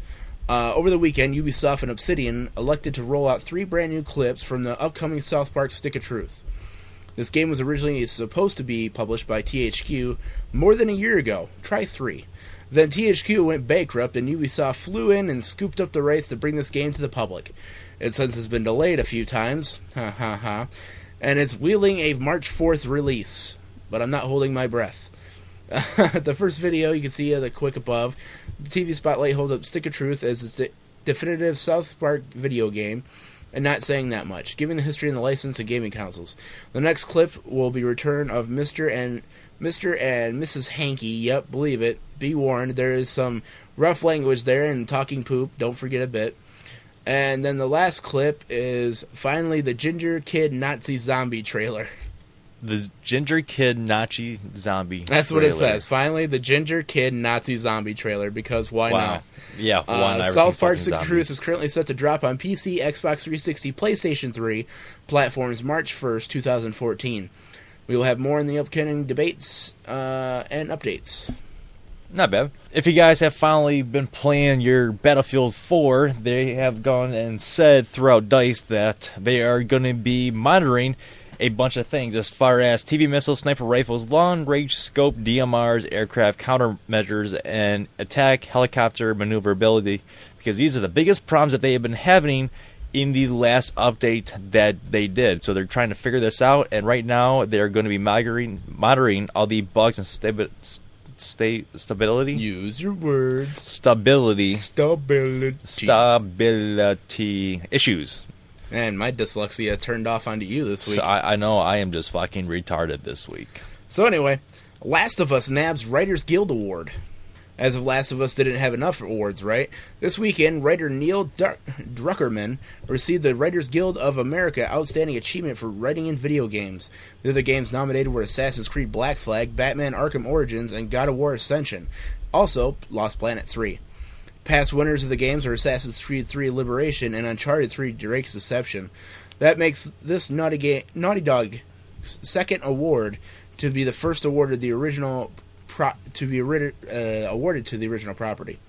Over the weekend, Ubisoft and Obsidian elected to roll out 3 brand new clips from the upcoming South Park Stick of Truth. This game was originally supposed to be published by THQ more than a year ago. Try 3. Then THQ went bankrupt and Ubisoft flew in and scooped up the rights to bring this game to the public. It since has been delayed a few times. Ha ha ha. And it's wheeling a March 4th release. But I'm not holding my breath. The first video, you can see the quick above. The TV Spotlight holds up Stick of Truth as its definitive South Park video game. And not saying that much, given the history and the license of gaming consoles. The next clip will be return of Mr. and Mrs. Hanky. Yep, believe it. Be warned, there is some rough language there and talking poop. Don't forget a bit. And then the last clip is finally the Ginger Kid Nazi Zombie trailer. The Ginger Kid Nazi Zombie That's trailer. what it says. Finally, the Ginger Kid Nazi Zombie trailer, because why not? Yeah, why not? South Park Everything's Stick of fucking Truth zombies. is currently set to drop on PC, Xbox 360, PlayStation 3 platforms March 1st, 2014. We will have more in the upcoming debates and updates. Not bad. If you guys have finally been playing your Battlefield 4, they have gone and said throughout DICE that they are going to be monitoring a bunch of things as far as TV missiles, sniper rifles, long-range scope, DMRs, aircraft countermeasures, and attack helicopter maneuverability, because these are the biggest problems that they have been having in the last update that they did. So they're trying to figure this out, and right now they're going to be monitoring all the bugs and stability. Use your words. Stability issues. Man, my dyslexia turned off onto you this week. So I know I am just fucking retarded this week. So anyway, Last of Us nabs Writers Guild Award. As of Last of Us didn't have enough awards, right? This weekend, writer Neil Druckerman received the Writers Guild of America Outstanding Achievement for Writing in Video Games. The other games nominated were Assassin's Creed Black Flag, Batman Arkham Origins, and God of War Ascension. Also, Lost Planet 3. Past winners of the games are Assassin's Creed 3 Liberation and Uncharted 3 Drake's Deception. That makes this Naughty Dog's second award to be the first awarded the original awarded to the original property.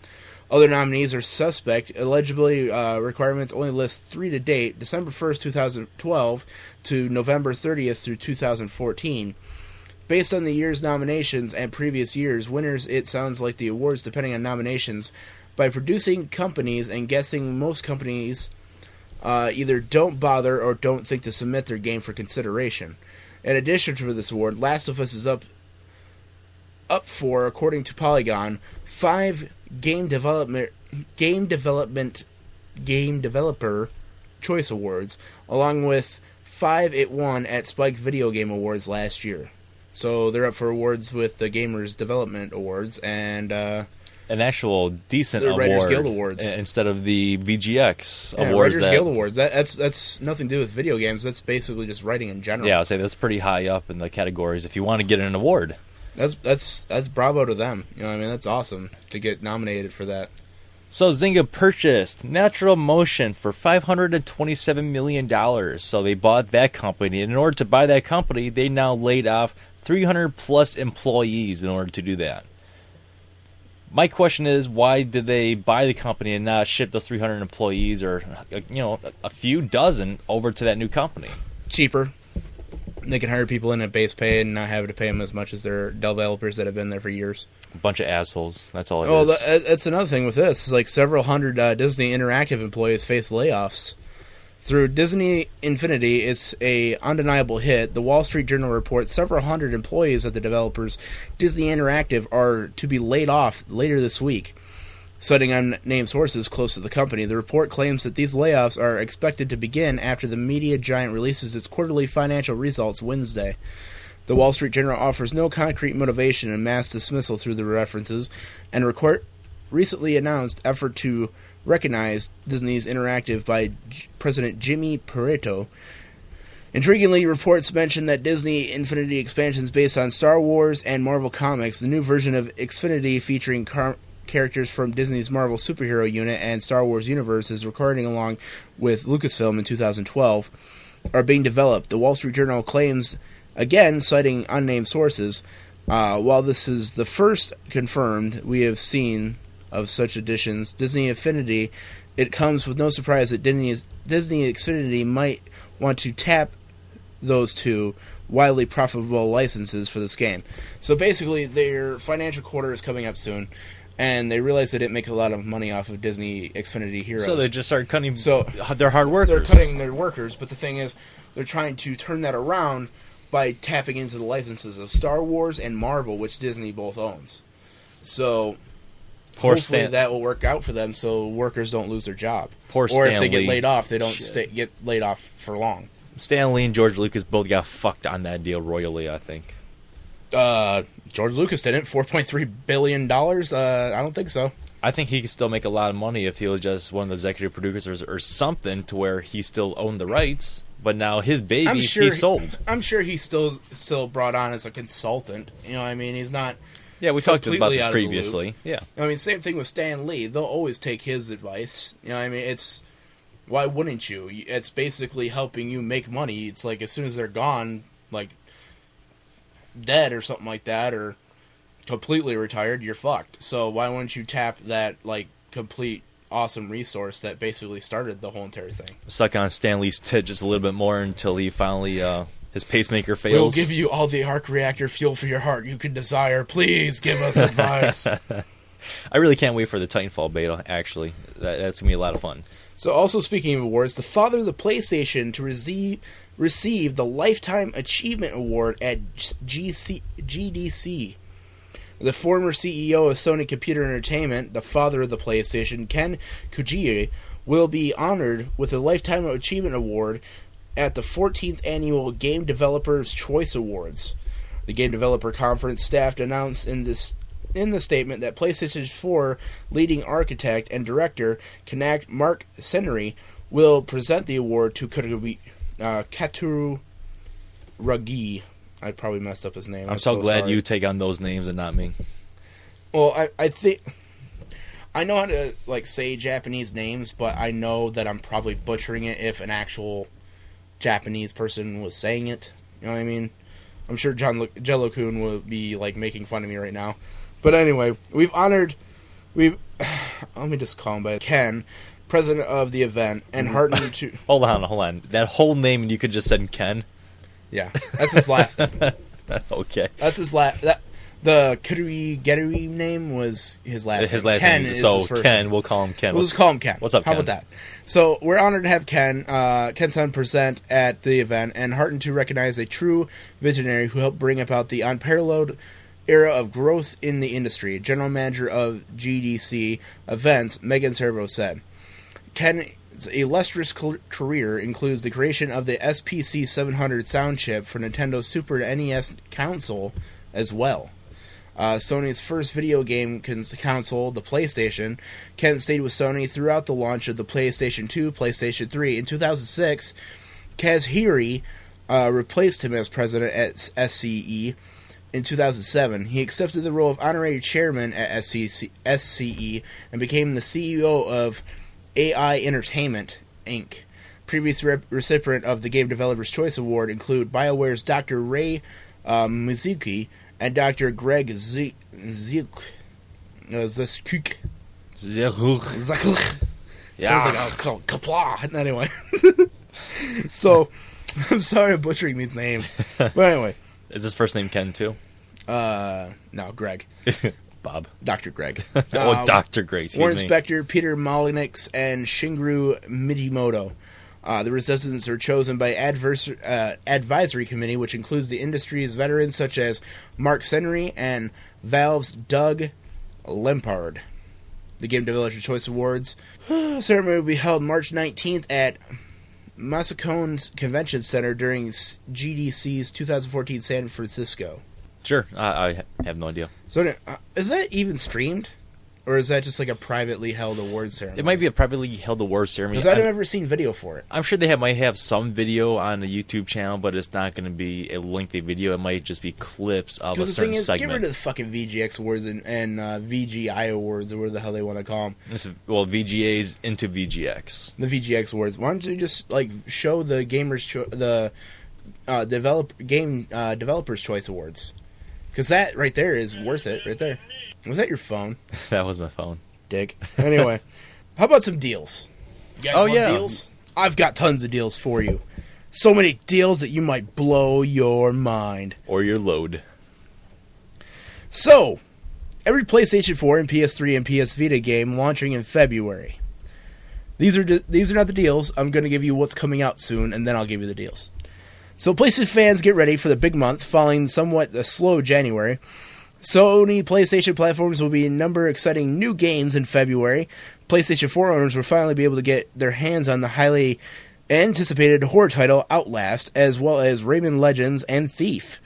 Other nominees are Suspect. Eligibility requirements only list 3 to date: December 1st, 2012 to November 30th through 2014. Based on the year's nominations and previous years' winners, it sounds like the awards, depending on nominations, by producing companies and guessing most companies either don't bother or don't think to submit their game for consideration. In addition to this award, Last of Us is up for, according to Polygon, 5 game developer choice awards, along with 5 it won at Spike Video Game Awards last year. So they're up for awards with the Gamers Development Awards and An actual decent the award Writers Guild Awards instead of the VGX yeah, awards. Writers Guild Awards. That's nothing to do with video games. That's basically just writing in general. Yeah, I'd say that's pretty high up in the categories if you want to get an award. That's bravo to them. You know what I mean? That's awesome to get nominated for that. So Zynga purchased Natural Motion for $527 million. So they bought that company. And in order to buy that company, they now laid off 300 plus employees in order to do that. My question is, why did they buy the company and not ship those 300 employees or, a few dozen over to that new company? Cheaper. They can hire people in at base pay and not have to pay them as much as their developers that have been there for years. A bunch of assholes. That's all it is. That's another thing with this. It's like several hundred Disney Interactive employees face layoffs. Through Disney Infinity, it's a undeniable hit. The Wall Street Journal reports several hundred employees at the developers Disney Interactive are to be laid off later this week. Citing unnamed sources close to the company, the report claims that these layoffs are expected to begin after the media giant releases its quarterly financial results Wednesday. The Wall Street Journal offers no concrete motivation and mass dismissal through the references, and recently announced effort to recognize Disney's Interactive by President Jimmy Pareto. Intriguingly, reports mention that Disney Infinity expansions based on Star Wars and Marvel Comics, the new version of Xfinity featuring characters from Disney's Marvel superhero unit and Star Wars universe is recording along with Lucasfilm in 2012, are being developed. The Wall Street Journal claims, again citing unnamed sources, while this is the first confirmed we have seen of such additions, Disney Infinity, it comes with no surprise that Disney Xfinity might want to tap those two widely profitable licenses for this game. So basically, their financial quarter is coming up soon, and they realize they didn't make a lot of money off of Disney Xfinity Heroes. So they just started cutting their hard workers. They're cutting their workers, but the thing is, they're trying to turn that around by tapping into the licenses of Star Wars and Marvel, which Disney both owns. So hopefully that will work out for them so workers don't lose their job. Or if they get laid off, they don't get laid off for long. Stan Lee and George Lucas both got fucked on that deal royally, I think. George Lucas didn't. $4.3 billion? I don't think so. I think he could still make a lot of money if he was just one of the executive producers or something to where he still owned the rights. But now his baby, he sold. I'm sure he's still brought on as a consultant. You know what I mean? He's not... Yeah, we talked about this previously. Yeah. I mean, same thing with Stan Lee. They'll always take his advice. You know what I mean? It's... Why wouldn't you? It's basically helping you make money. It's like as soon as they're gone, like dead or something like that, or completely retired, you're fucked. So why wouldn't you tap that like complete awesome resource that basically started the whole entire thing? Suck on Stan Lee's tit just a little bit more until he finally his pacemaker fails. We'll give you all the arc reactor fuel for your heart you could desire. Please give us advice. I really can't wait for the Titanfall beta. Actually, that's gonna be a lot of fun. So, also speaking of awards, the father of the PlayStation to receive the Lifetime Achievement Award at GDC. The former CEO of Sony Computer Entertainment, the father of the PlayStation, Ken Kojie, will be honored with the Lifetime Achievement Award at the 14th Annual Game Developers Choice Awards. The Game Developer Conference staff announced in the statement that PlayStation 4 leading architect and director Mark Cerny will present the award to Katuru Ragi. I probably messed up his name. I'm so glad sorry. You take on those names and not me. Well, I think I know how to like say Japanese names, but I know that I'm probably butchering it if an actual Japanese person was saying it. You know what I mean? I'm sure Jello-kun will be like making fun of me right now. But anyway, let me just call him by Ken, president of the event, and heartened to... Hold on. That whole name, and you could just send Ken? Yeah, that's his last name. Okay. That's his last... The Gerui name was his last name. His last Ken name. is So his first Ken, name. we'll call him Ken. We'll just call him Ken. What's up, Ken? How about that? So we're honored to have Ken-san present at the event and heartened to recognize a true visionary who helped bring about the unparalleled era of growth in the industry. General manager of GDC events, Megan Cerbo, said. Ken's illustrious career includes the creation of the SPC 700 sound chip for Nintendo's Super NES console as well. Sony's first video game console, the PlayStation. Ken stayed with Sony throughout the launch of the PlayStation 2, PlayStation 3. In 2006, Kazuhiro replaced him as president at SCE. In 2007, he accepted the role of honorary chairman at SCE and became the CEO of AI Entertainment, Inc. Previous recipient of the Game Developers Choice Award include BioWare's Dr. Ray Mizuki and Dr. Greg Zuk. Zakuk. Yeah. Sounds like kapla. Anyway. So, I'm sorry I'm butchering these names. But anyway. Is his first name Ken too? No, Greg. Bob. Dr. Greg. Dr. Greg. War Inspector Peter Molinix and Shingru Mitimoto. The Resistance are chosen by advisory committee, which includes the industry's veterans such as Mark Senry and Valve's Doug Lempard. The Game Developer Choice Awards ceremony will be held March 19th at Masacone's Convention Center during GDC's 2014 San Francisco. Sure, I have no idea. So, is that even streamed? Or is that just like a privately held award ceremony? It might be a privately held award ceremony. Because I've never seen video for it. I'm sure they might have some video on the YouTube channel, but it's not going to be a lengthy video. It might just be clips of a certain segment. Because the thing is, get rid of the fucking VGX awards and VGI awards, or whatever the hell they want to call them. Well, VGA's into VGX. The VGX awards. Why don't you just like show the developers' choice awards? Because that right there is worth it, right there. Was that your phone? That was my phone. Dick. Anyway, how about some deals? You guys love deals? I've got tons of deals for you. So many deals that you might blow your mind. Or your load. So, every PlayStation 4 and PS3 and PS Vita game launching in February. These are not the deals. I'm going to give you what's coming out soon, and then I'll give you the deals. So PlayStation fans, get ready for the big month, following somewhat a slow January. Sony PlayStation platforms will be a number of exciting new games in February. PlayStation 4 owners will finally be able to get their hands on the highly anticipated horror title Outlast, as well as Rayman Legends and Thief.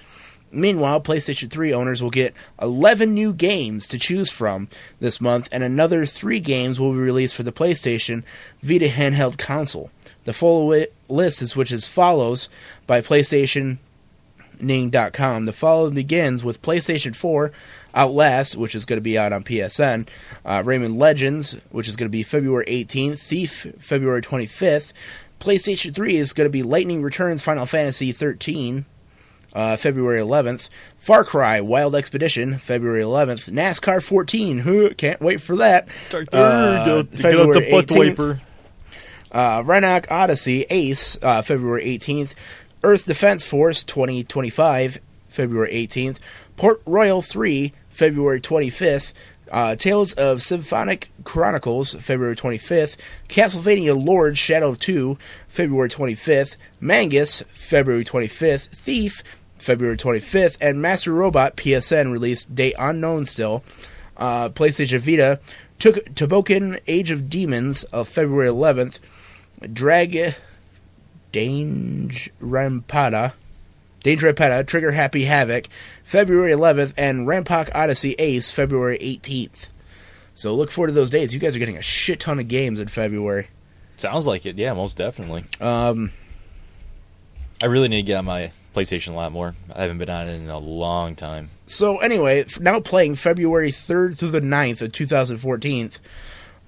Meanwhile, PlayStation 3 owners will get 11 new games to choose from this month, and another 3 games will be released for the PlayStation Vita handheld console. The full list is which as follows by PlayStation.com. The following begins with PlayStation 4, Outlast, which is going to be out on PSN, Rayman Legends, which is going to be February 18th, Thief, February 25th. PlayStation 3 is going to be Lightning Returns Final Fantasy 13, February 11th. Far Cry Wild Expedition, February 11th. NASCAR 14, can't wait for that. February 18th. Renok Odyssey Ace, February 18th. Earth Defense Force 2025, February 18th. Port Royal 3, February 25th. Tales of Symphonic Chronicles, February 25th. Castlevania Lord Shadow 2, February 25th. Mangus, February 25th. Thief, February 25th. And Master Robot PSN release date unknown still. PlayStation Vita, Toboken Age of Demons of February 11th. Danger Rampada, Trigger Happy Havoc, February 11th, and Rampok Odyssey Ace, February 18th. So look forward to those days. You guys are getting a shit ton of games in February. Sounds like it, yeah, most definitely. I really need to get on my PlayStation a lot more. I haven't been on it in a long time. So anyway, now playing February 3rd through the 9th of 2014.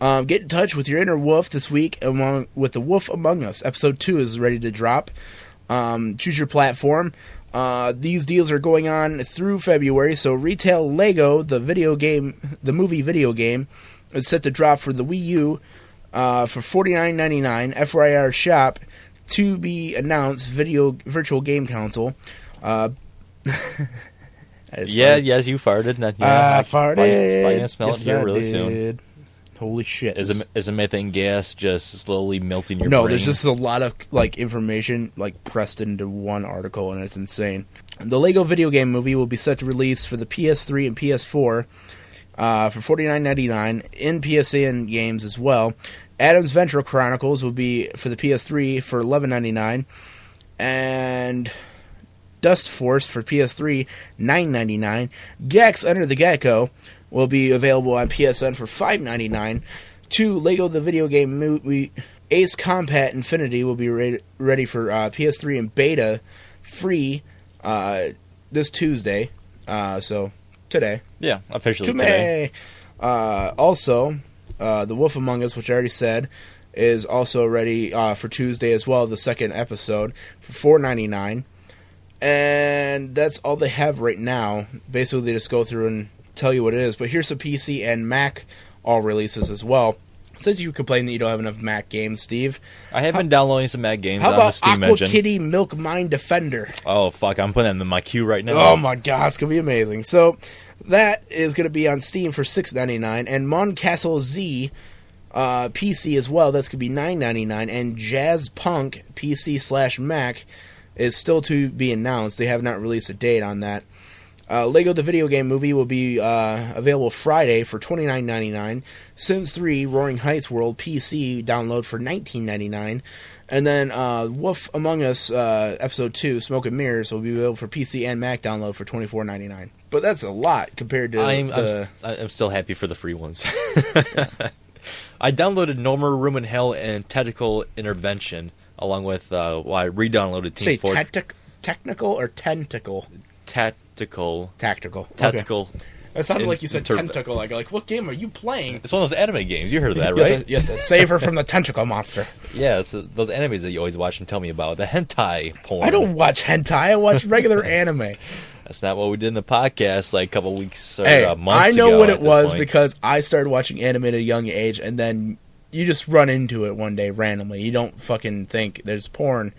Get in touch with your inner wolf this week with The Wolf Among Us. Episode 2 is ready to drop. Choose your platform. These deals are going on through February, so Retail Lego, the movie video game, is set to drop for the Wii U for $49.99. FYR Shop, to be announced, virtual game console. Yes, you farted. I farted. I'm going to smell it here really soon. Holy shit. Is the methane gas just slowly melting your brain? No, there's just a lot of information pressed into one article, and it's insane. The Lego video game movie will be set to release for the PS3 and PS4 for $49.99 in PSN games as well. Adam's Venture Chronicles will be for the PS3 for $11.99, and Dust Force for PS3 $9.99. Gex Under the Gecko will be available on PSN for $5.99. 2 Lego the Video Game movie Ace Combat Infinity will be ready for PS3 and beta free this Tuesday. So today. Yeah, officially today. Also, The Wolf Among Us, which I already said, is also ready for Tuesday as well, the second episode, for $4.99. And that's all they have right now. Basically, they just go through and tell you what it is. But here's some PC and Mac all releases as well. Since you complain that you don't have enough Mac games, Steve. I have been downloading some Mac games How on the about Steam Aqua engine. Kitty Milk Mine Defender? Oh, fuck. I'm putting that in my queue right now. Oh my god, it's going to be amazing. So, that is going to be on Steam for $6.99. And Mon Castle Z PC as well. That's going to be $9.99. And Jazz Punk PC/Mac is still to be announced. They have not released a date on that. Lego the Video Game Movie will be available Friday for $29.99. Sims 3 Roaring Heights World PC download for $19.99. And then Wolf Among Us Episode 2 Smoke and Mirrors will be available for PC and Mac download for $24.99. But that's a lot compared to I'm still happy for the free ones. I downloaded No More Room in Hell and Tactical Intervention, along with, I re-downloaded Team Fortress. Technical or tentacle? Tactical. Okay. That sounded like you said tentacle. Like, what game are you playing? It's one of those anime games. You heard of that, right? You have to save her from the tentacle monster. Yeah, it's those animes that you always watch and tell me about. The hentai porn. I don't watch hentai. I watch regular anime. That's not what we did in the podcast like a couple weeks or I months know ago what at it this was point. because I started watching anime at a young age, and then you just run into it one day randomly. You don't fucking think there's porn.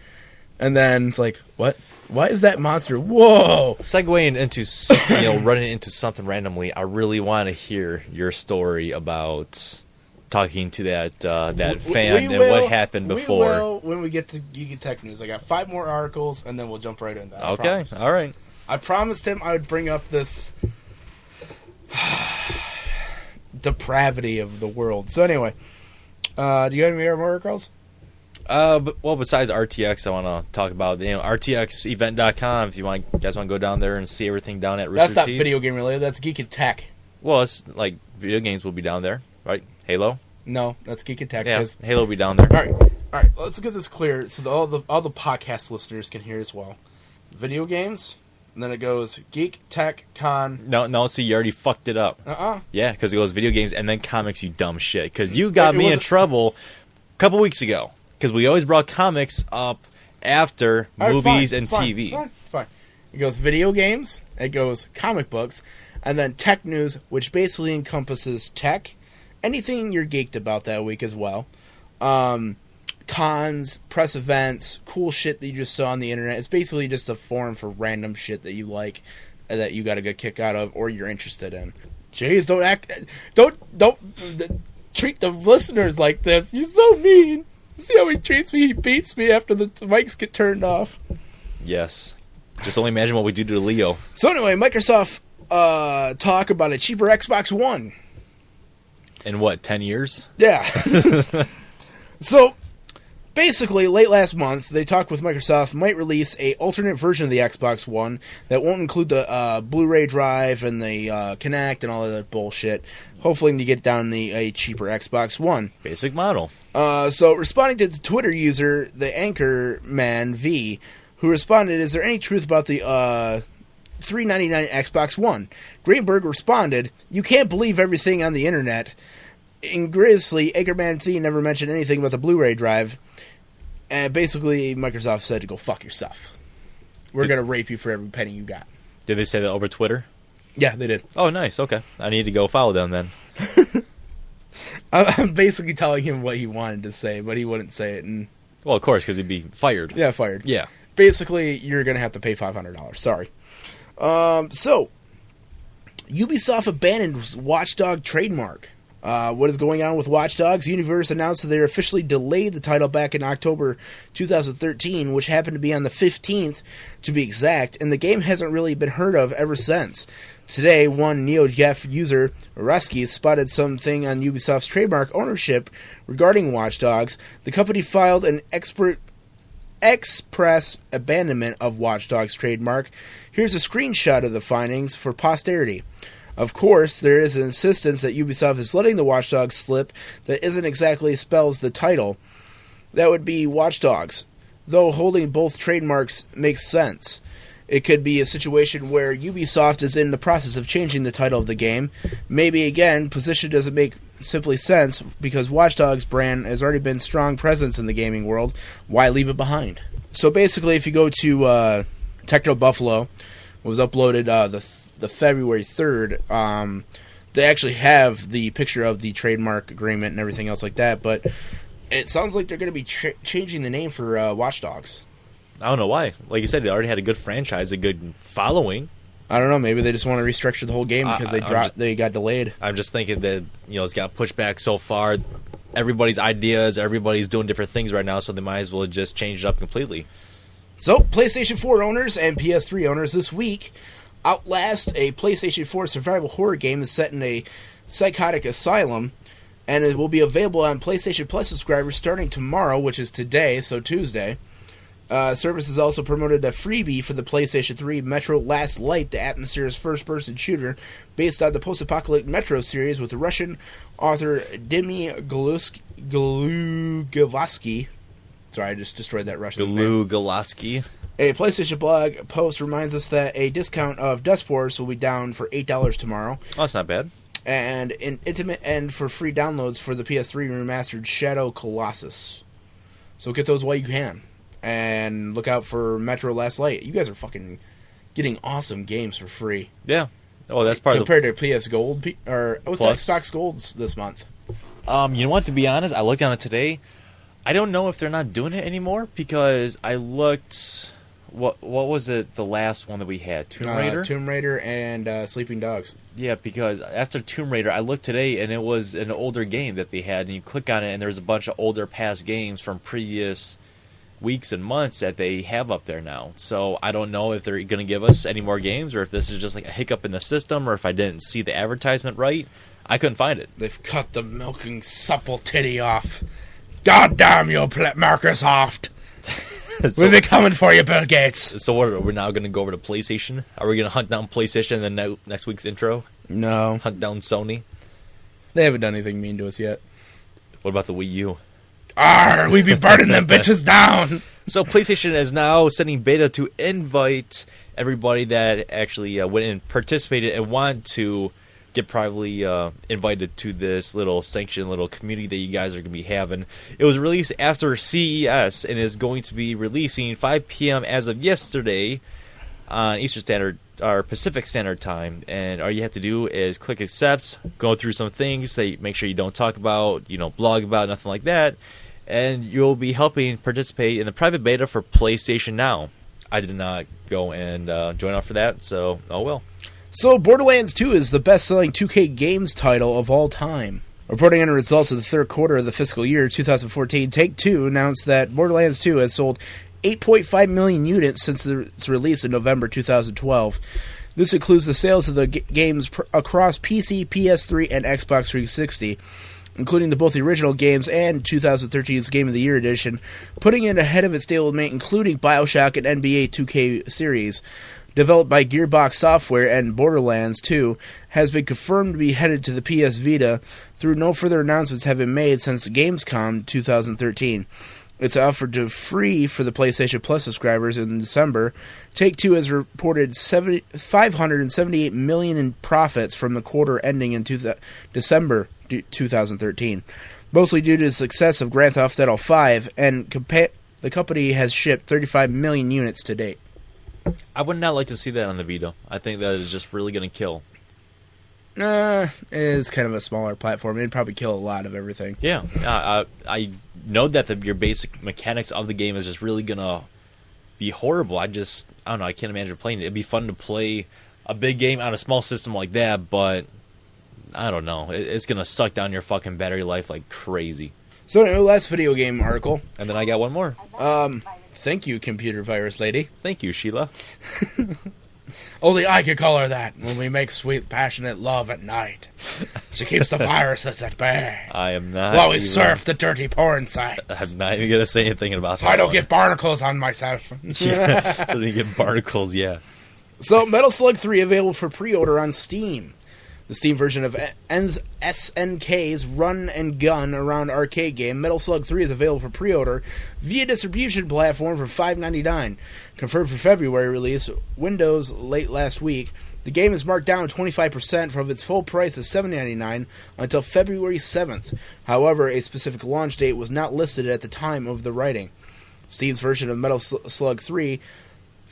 And then it's like, what? Why is that monster? Whoa! Segueing into running into something randomly, I really want to hear your story about talking to that fan and what happened before. We will when we get to Geeky Tech News. I got 5 more articles, and then we'll jump right into that. Okay, all right. I promised him I would bring up this depravity of the world. So anyway, do you have any more articles? Besides RTX, I want to talk about RTXEvent.com. If you guys want to go down there and see everything down at Rooster That's not Teeth. video game related. That's Geek and Tech. Well, it's like video games will be down there, right? Halo. No, that's Geek and Tech. Yeah, Halo will be down there. All right. Let's get this clear so that all the podcast listeners can hear as well. Video games, and then it goes Geek Tech Con. No. See, you already fucked it up. Yeah, because it goes video games and then comics. You dumb shit. Because you got me in trouble a couple weeks ago. Because we always brought comics up after movies and TV. Fine. It goes video games, it goes comic books, and then tech news, which basically encompasses tech, anything you're geeked about that week as well. Cons, press events, cool shit that you just saw on the internet. It's basically just a forum for random shit that you like, that you got a good kick out of, or you're interested in. Jeez, don't treat the listeners like this. You're so mean. See how he treats me? He beats me after the mics get turned off. Yes. Just only imagine what we do to Leo. So anyway, Microsoft talk about a cheaper Xbox One. In what, 10 years? Yeah. So, basically, late last month, they talked with Microsoft might release a alternate version of the Xbox One that won't include the Blu-ray drive and the Kinect and all of that bullshit. Hopefully to get down a cheaper Xbox One. Basic model. So, responding to the Twitter user, the Anchorman V, who responded, is there any truth about the $399 Xbox One? Greenberg responded, you can't believe everything on the internet. Ingressively, Anchorman V never mentioned anything about the Blu-ray drive. And basically, Microsoft said to go fuck yourself. We're going to rape you for every penny you got. Did they say that over Twitter? Yeah, they did. Oh, nice. Okay. I need to go follow them then. I'm basically telling him what he wanted to say, but he wouldn't say it. And Well, of course, because he'd be fired. yeah, fired. Yeah. Basically, you're going to have to pay $500. Sorry. So, Ubisoft abandoned Watch Dogs trademark. What is going on with Watch Dogs? Universe announced that they officially delayed the title back in October 2013, which happened to be on the 15th, to be exact, and the game hasn't really been heard of ever since. Today, one NeoGaf user, Rusky, spotted something on Ubisoft's trademark ownership regarding Watch Dogs. The company filed an express abandonment of Watch Dogs trademark. Here's a screenshot of the findings for posterity. Of course, there is an insistence that Ubisoft is letting the Watch Dogs slip that isn't exactly spells the title. That would be Watch Dogs, though holding both trademarks makes sense. It could be a situation where Ubisoft is in the process of changing the title of the game. Maybe, again, position doesn't make simply sense because Watch Dogs brand has already been strong presence in the gaming world. Why leave it behind? So basically, if you go to Techno Buffalo was uploaded the February 3rd. They actually have the picture of the trademark agreement and everything else like that, but it sounds like they're going to be changing the name for Watch Dogs. I don't know why. Like you said, they already had a good franchise, a good following. I don't know. Maybe they just want to restructure the whole game because they got delayed. I'm just thinking that it's got pushed back so far. Everybody's ideas, everybody's doing different things right now, so they might as well just change it up completely. So, PlayStation 4 owners and PS3 owners this week, Outlast, a PlayStation 4 survival horror game, is set in a psychotic asylum, and it will be available on PlayStation Plus subscribers starting tomorrow, which is today, so Tuesday. Services also promoted a freebie for the PlayStation 3 Metro Last Light, the Atmosphere's first-person shooter based on the post-apocalyptic Metro series with the Russian author Dimi Galugavsky. Sorry, I just destroyed that Russian name. Galugavsky. A PlayStation blog post reminds us that a discount of Dustforce will be down for $8 tomorrow. Oh, that's not bad. And for free downloads for the PS3 remastered Shadow Colossus. So get those while you can. And look out for Metro Last Light. You guys are fucking getting awesome games for free. Yeah. Oh, that's part compared to PS Gold or what's Xbox Gold's this month? You know what? To be honest, I looked on it today. I don't know if they're not doing it anymore because I looked. What was it? The last one that we had, Tomb Raider. Tomb Raider and Sleeping Dogs. Yeah, because after Tomb Raider, I looked today and it was an older game that they had, and you click on it and there's a bunch of older past games from previous weeks and months that they have up there now. So I don't know if they're going to give us any more games or if this is just like a hiccup in the system or if I didn't see the advertisement right. I couldn't find it. They've cut the milking supple titty off. God damn you, Microsoft. We'll be coming for you, Bill Gates. So what, are we now going to go over to PlayStation? Are we going to hunt down PlayStation in the next week's intro? No. Hunt down Sony? They haven't done anything mean to us yet. What about the Wii U? Arr, we be burning them bitches down. So PlayStation is now sending beta to invite everybody that actually went and participated and want to get privately invited to this little sanctioned little community that you guys are going to be having. It was released after CES and is going to be releasing 5 p.m. as of yesterday on Eastern Standard or Pacific Standard Time. And all you have to do is click accept, go through some things, make sure you don't talk about, blog about, nothing like that. And you'll be helping participate in the private beta for PlayStation Now. I did not go and join up for that, so oh well. So Borderlands 2 is the best-selling 2K Games title of all time. Reporting on the results of the third quarter of the fiscal year 2014, Take-Two announced that Borderlands 2 has sold 8.5 million units since its release in November 2012. This includes the sales of the games across PC, PS3, and Xbox 360. Including both the original games and 2013's Game of the Year edition, putting it ahead of its stablemate, including BioShock and NBA 2K series. Developed by Gearbox Software, and Borderlands 2 has been confirmed to be headed to the PS Vita, through no further announcements have been made since Gamescom 2013. It's offered to free for the PlayStation Plus subscribers in December. Take-Two has reported $578 million in profits from the quarter ending in December 2013, mostly due to the success of Grand Theft Auto 5, and the company has shipped 35 million units to date. I would not like to see that on the Vita. I think that is just really going to kill. It's kind of a smaller platform. It'd probably kill a lot of everything. Yeah, I know that your basic mechanics of the game is just really going to be horrible. I don't know, I can't imagine playing it. It'd be fun to play a big game on a small system like that, but I don't know. It's going to suck down your fucking battery life like crazy. So anyway, last video game article. And then I got one more. Thank you, computer virus lady. Thank you, Sheila. Only I can call her that when we make sweet, passionate love at night. She keeps the viruses at bay. I am not. While we surf the dirty porn sites. I'm not even going to say anything about that. So I don't get barnacles on myself. Yeah, so you get barnacles, yeah. So, Metal Slug 3 available for pre-order on Steam. The Steam version of SNK's Run and Gun around arcade game, Metal Slug 3 is available for pre-order via distribution platform for $5.99. Confirmed for February release, Windows late last week. The game is marked down 25% from its full price of $7.99 until February 7th. However, a specific launch date was not listed at the time of the writing. Steam's version of Metal Slug 3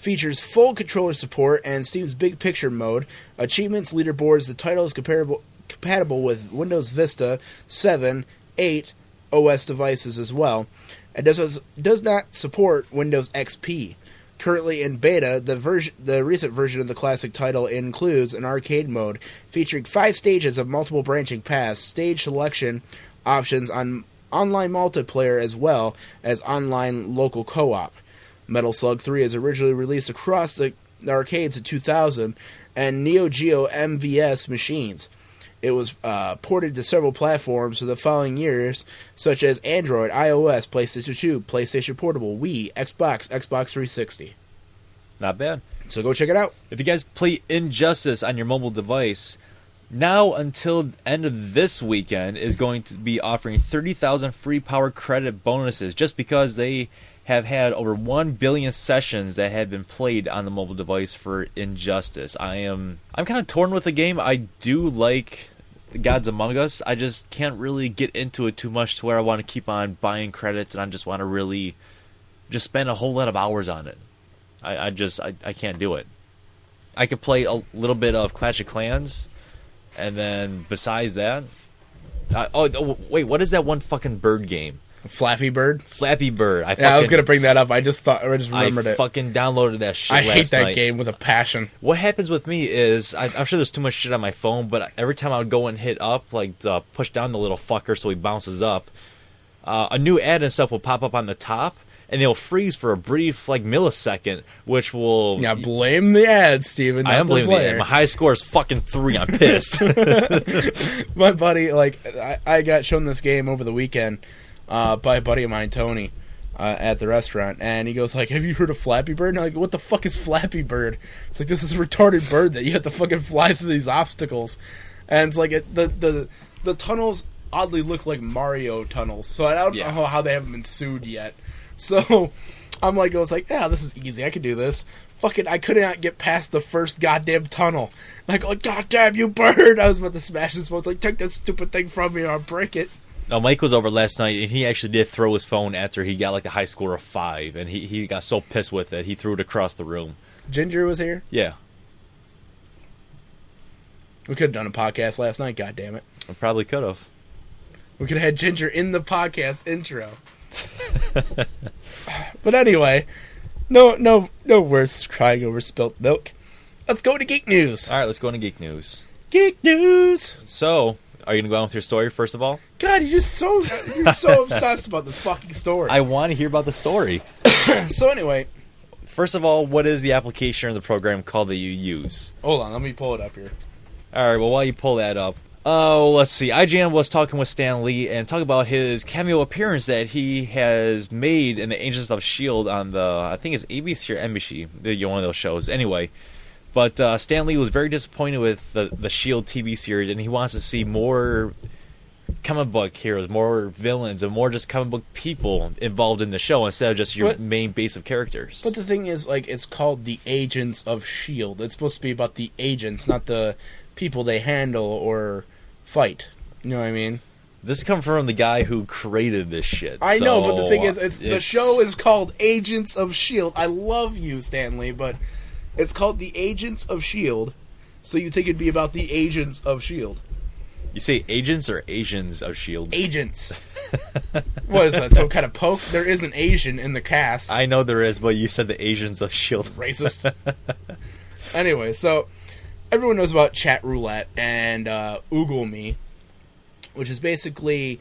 Features full controller support and Steam's Big Picture mode, achievements, leaderboards. The title is compatible with Windows Vista 7, 8 OS devices as well. It does not support Windows XP. Currently in beta, the recent version of the classic title includes an arcade mode featuring 5 stages of multiple branching paths, stage selection options on online multiplayer, as well as online local co-op. Metal Slug 3 is originally released across the arcades in 2000 and Neo Geo MVS machines. It was ported to several platforms for the following years, such as Android, iOS, PlayStation 2, PlayStation Portable, Wii, Xbox, Xbox 360. Not bad. So go check it out. If you guys play Injustice on your mobile device, now until the end of this weekend is going to be offering 30,000 free power credit bonuses just because they have had over 1 billion sessions that have been played on the mobile device for Injustice. I'm kind of torn with the game. I do like Gods Among Us. I just can't really get into it too much to where I want to keep on buying credits, and I just want to really just spend a whole lot of hours on it. I can't do it. I could play a little bit of Clash of Clans, and then besides that, wait, what is that one fucking bird game? Flappy Bird? Flappy Bird. I was gonna bring that up. I just remembered it. I fucking downloaded that shit I hate that night. game with a passion. What happens with me is, I'm sure there's too much shit on my phone, but every time I would go and hit up, like push down the little fucker so he bounces up, a new ad and stuff will pop up on the top, and it'll freeze for a brief millisecond, which will... Yeah, blame the ad, Steven. I am blaming the ad. My high score is fucking 3. I'm pissed. My buddy, I got shown this game over the weekend by a buddy of mine, Tony, at the restaurant, and he goes, have you heard of Flappy Bird? And I'm like, what the fuck is Flappy Bird? It's like, this is a retarded bird that you have to fucking fly through these obstacles. And it's like, the tunnels oddly look like Mario tunnels, so I don't know how they haven't been sued yet. So I was like, yeah, this is easy. I can do this. Fucking, I could not get past the first goddamn tunnel. Like, oh, goddamn you bird! I was about to smash this phone. It's like, take this stupid thing from me or I'll break it. No, Mike was over last night, and he actually did throw his phone after he got a high score of 5, and he got so pissed with it, he threw it across the room. Ginger was here? Yeah. We could have done a podcast last night, goddammit. We probably could have. We could have had Ginger in the podcast intro. But anyway, no worse crying over spilt milk. Let's go to geek news. All right, let's go into geek news. Geek news. So, are you gonna go on with your story first of all? God, you're so obsessed about this fucking story. I want to hear about the story. So anyway, first of all, what is the application or the program called that you use? Hold on, let me pull it up here. All right, well, while you pull that up, let's see. IGN was talking with Stan Lee and talking about his cameo appearance that he has made in the Agents of S.H.I.E.L.D. on the, I think it's ABC or NBC, one of those shows. Anyway, but Stan Lee was very disappointed with the S.H.I.E.L.D. TV series, and he wants to see more comic book heroes, more villains, and more just comic book people involved in the show instead of just your main base of characters. But the thing is, it's called the Agents of S.H.I.E.L.D. It's supposed to be about the agents, not the people they handle or fight. You know what I mean? This is coming from the guy who created this shit. I know, but the thing is, the show is called Agents of S.H.I.E.L.D. I love you, Stanley, but it's called the Agents of S.H.I.E.L.D., so you think it'd be about the Agents of S.H.I.E.L.D. You say agents or Asians of S.H.I.E.L.D.? Agents. What is that, some kind of poke? There is an Asian in the cast. I know there is, but you said the Asians of S.H.I.E.L.D. Racist. Anyway, so everyone knows about Chat Roulette and Oogle Me, which is basically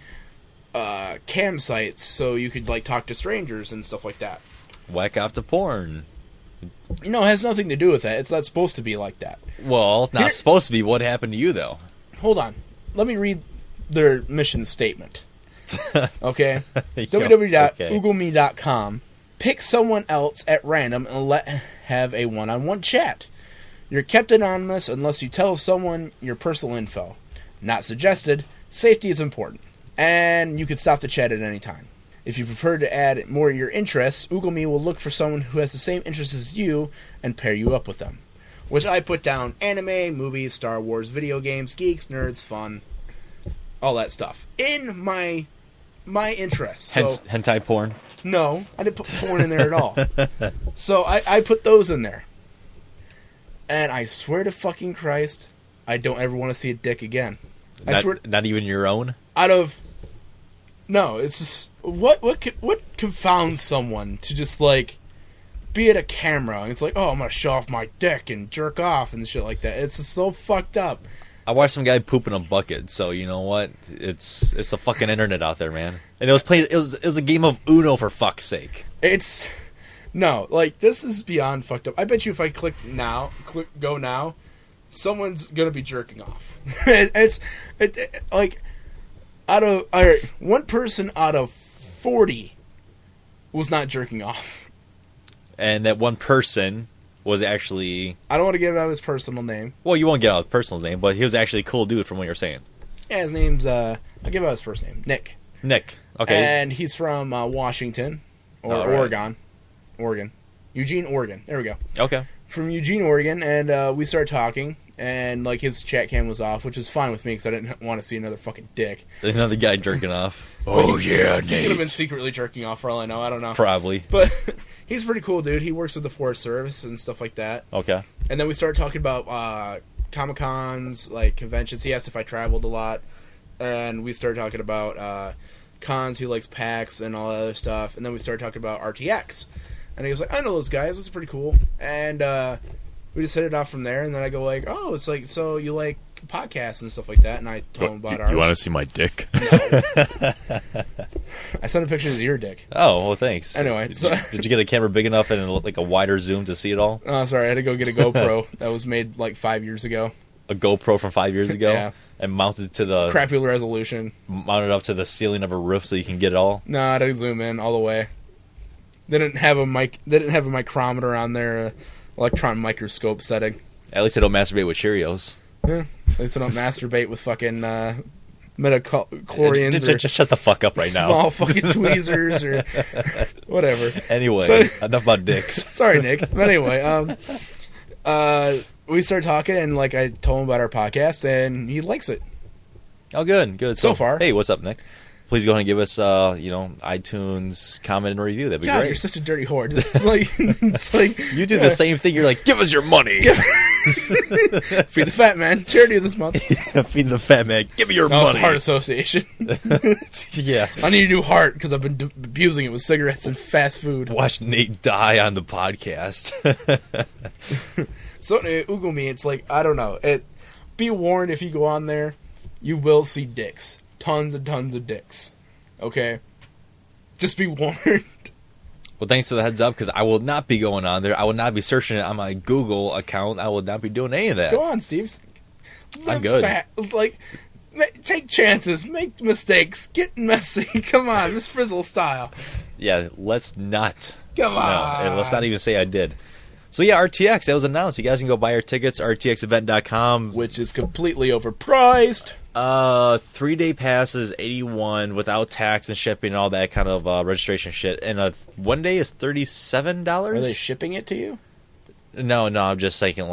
cam sites, so you could talk to strangers and stuff like that. Whack off to porn. It has nothing to do with that. It's not supposed to be like that. Well, it's not supposed to be. What happened to you, though? Hold on. Let me read their mission statement. Okay? Yo, www.oogleme.com. Pick someone else at random and have a one-on-one chat. You're kept anonymous unless you tell someone your personal info. Not suggested. Safety is important. And you can stop the chat at any time. If you prefer to add more of your interests, Oogle Me will look for someone who has the same interests as you and pair you up with them. Which I put down anime, movies, Star Wars, video games, geeks, nerds, fun, all that stuff. In my my interests. So, hentai porn. no, I didn't put porn in there at all. So I put those in there. And I swear to fucking Christ, I don't ever want to see a dick again. I swear. Not even your own? No, it's just what confounds someone to just like be at a camera and it's like, oh, I'm gonna show off my dick and jerk off and shit like that. It's just so fucked up. I watched some guy poop in a bucket, so you know what? It's the fucking internet out there, man. And it was a game of Uno, for fuck's sake. No, like, this is beyond fucked up. I bet you if I click go now, someone's gonna be jerking off. Like, one person out of 40 was not jerking off. And that one person was actually... I don't want to give out his personal name. Well, you won't get out his personal name, but he was actually a cool dude from what you're saying. Yeah, his name's, I'll give out his first name, Nick. Nick, okay. And he's from Washington, or right. Oregon. Eugene, Oregon. There we go. Okay. From Eugene, Oregon, and we started talking, and like his chat cam was off, which is fine with me because I didn't want to see another fucking dick. There's another guy jerking off. Oh yeah, Nate. He could have been secretly jerking off for all I know. I don't know. Probably. But he's a pretty cool dude. He works with the Forest Service and stuff like that. Okay. And then we started talking about Comic-Cons, like conventions. He asked if I traveled a lot, and we started talking about cons. He likes PAX and all that other stuff. And then we started talking about RTX. And he was like, I know those guys. That's pretty cool. And we just hit it off from there. And then I go like, oh, it's like, so you like podcasts and stuff like that? And I told him about ours. You want to see my dick? No. I sent a picture of your dick. Oh, well, thanks. Anyway. Did you get a camera big enough and like a wider zoom to see it all? Oh, sorry. I had to go get a GoPro that was made like 5 years ago. A GoPro from 5 years ago? Yeah. And mounted to the... Crappy resolution. Mounted up to the ceiling of a roof so you can get it all? No, I didn't zoom in all the way. They didn't have a micrometer on their electron microscope setting. At least I don't masturbate with Cheerios. Yeah, at least I don't masturbate with fucking metachlorians or just shut the fuck up right now. Small fucking tweezers or whatever. Anyway, enough about dicks. Sorry, Nick. But anyway, we started talking and like I told him about our podcast and he likes it. Oh, good. So far. Hey, what's up, Nick? Please go ahead and give us, iTunes comment and review. That'd be God, great. You're such a dirty whore. Just like it's like you do the same thing. You're like, give us your money. Feed the fat man. Charity this month. Feed the fat man. Give me your money. It's the Heart Association. Yeah. I need a new heart because I've been abusing it with cigarettes and fast food. Watch Nate die on the podcast. So Google me. It's like I don't know. Be warned if you go on there, you will see dicks. Tons and tons of dicks. Okay? Just be warned. Well, thanks for the heads up, because I will not be going on there. I will not be searching it on my Google account. I will not be doing any of that. Go on, Steve. I'm good. Take chances. Make mistakes. Get messy. Come on. Miss Frizzle style. Yeah, let's not. Come on. No, and let's not even say I did. So yeah, RTX, that was announced. You guys can go buy our tickets, rtxevent.com. Which is completely overpriced. 3-day passes, $81 without tax and shipping and all that kind of registration shit. And 1 day is $37. Are they shipping it to you? No, I'm just thinking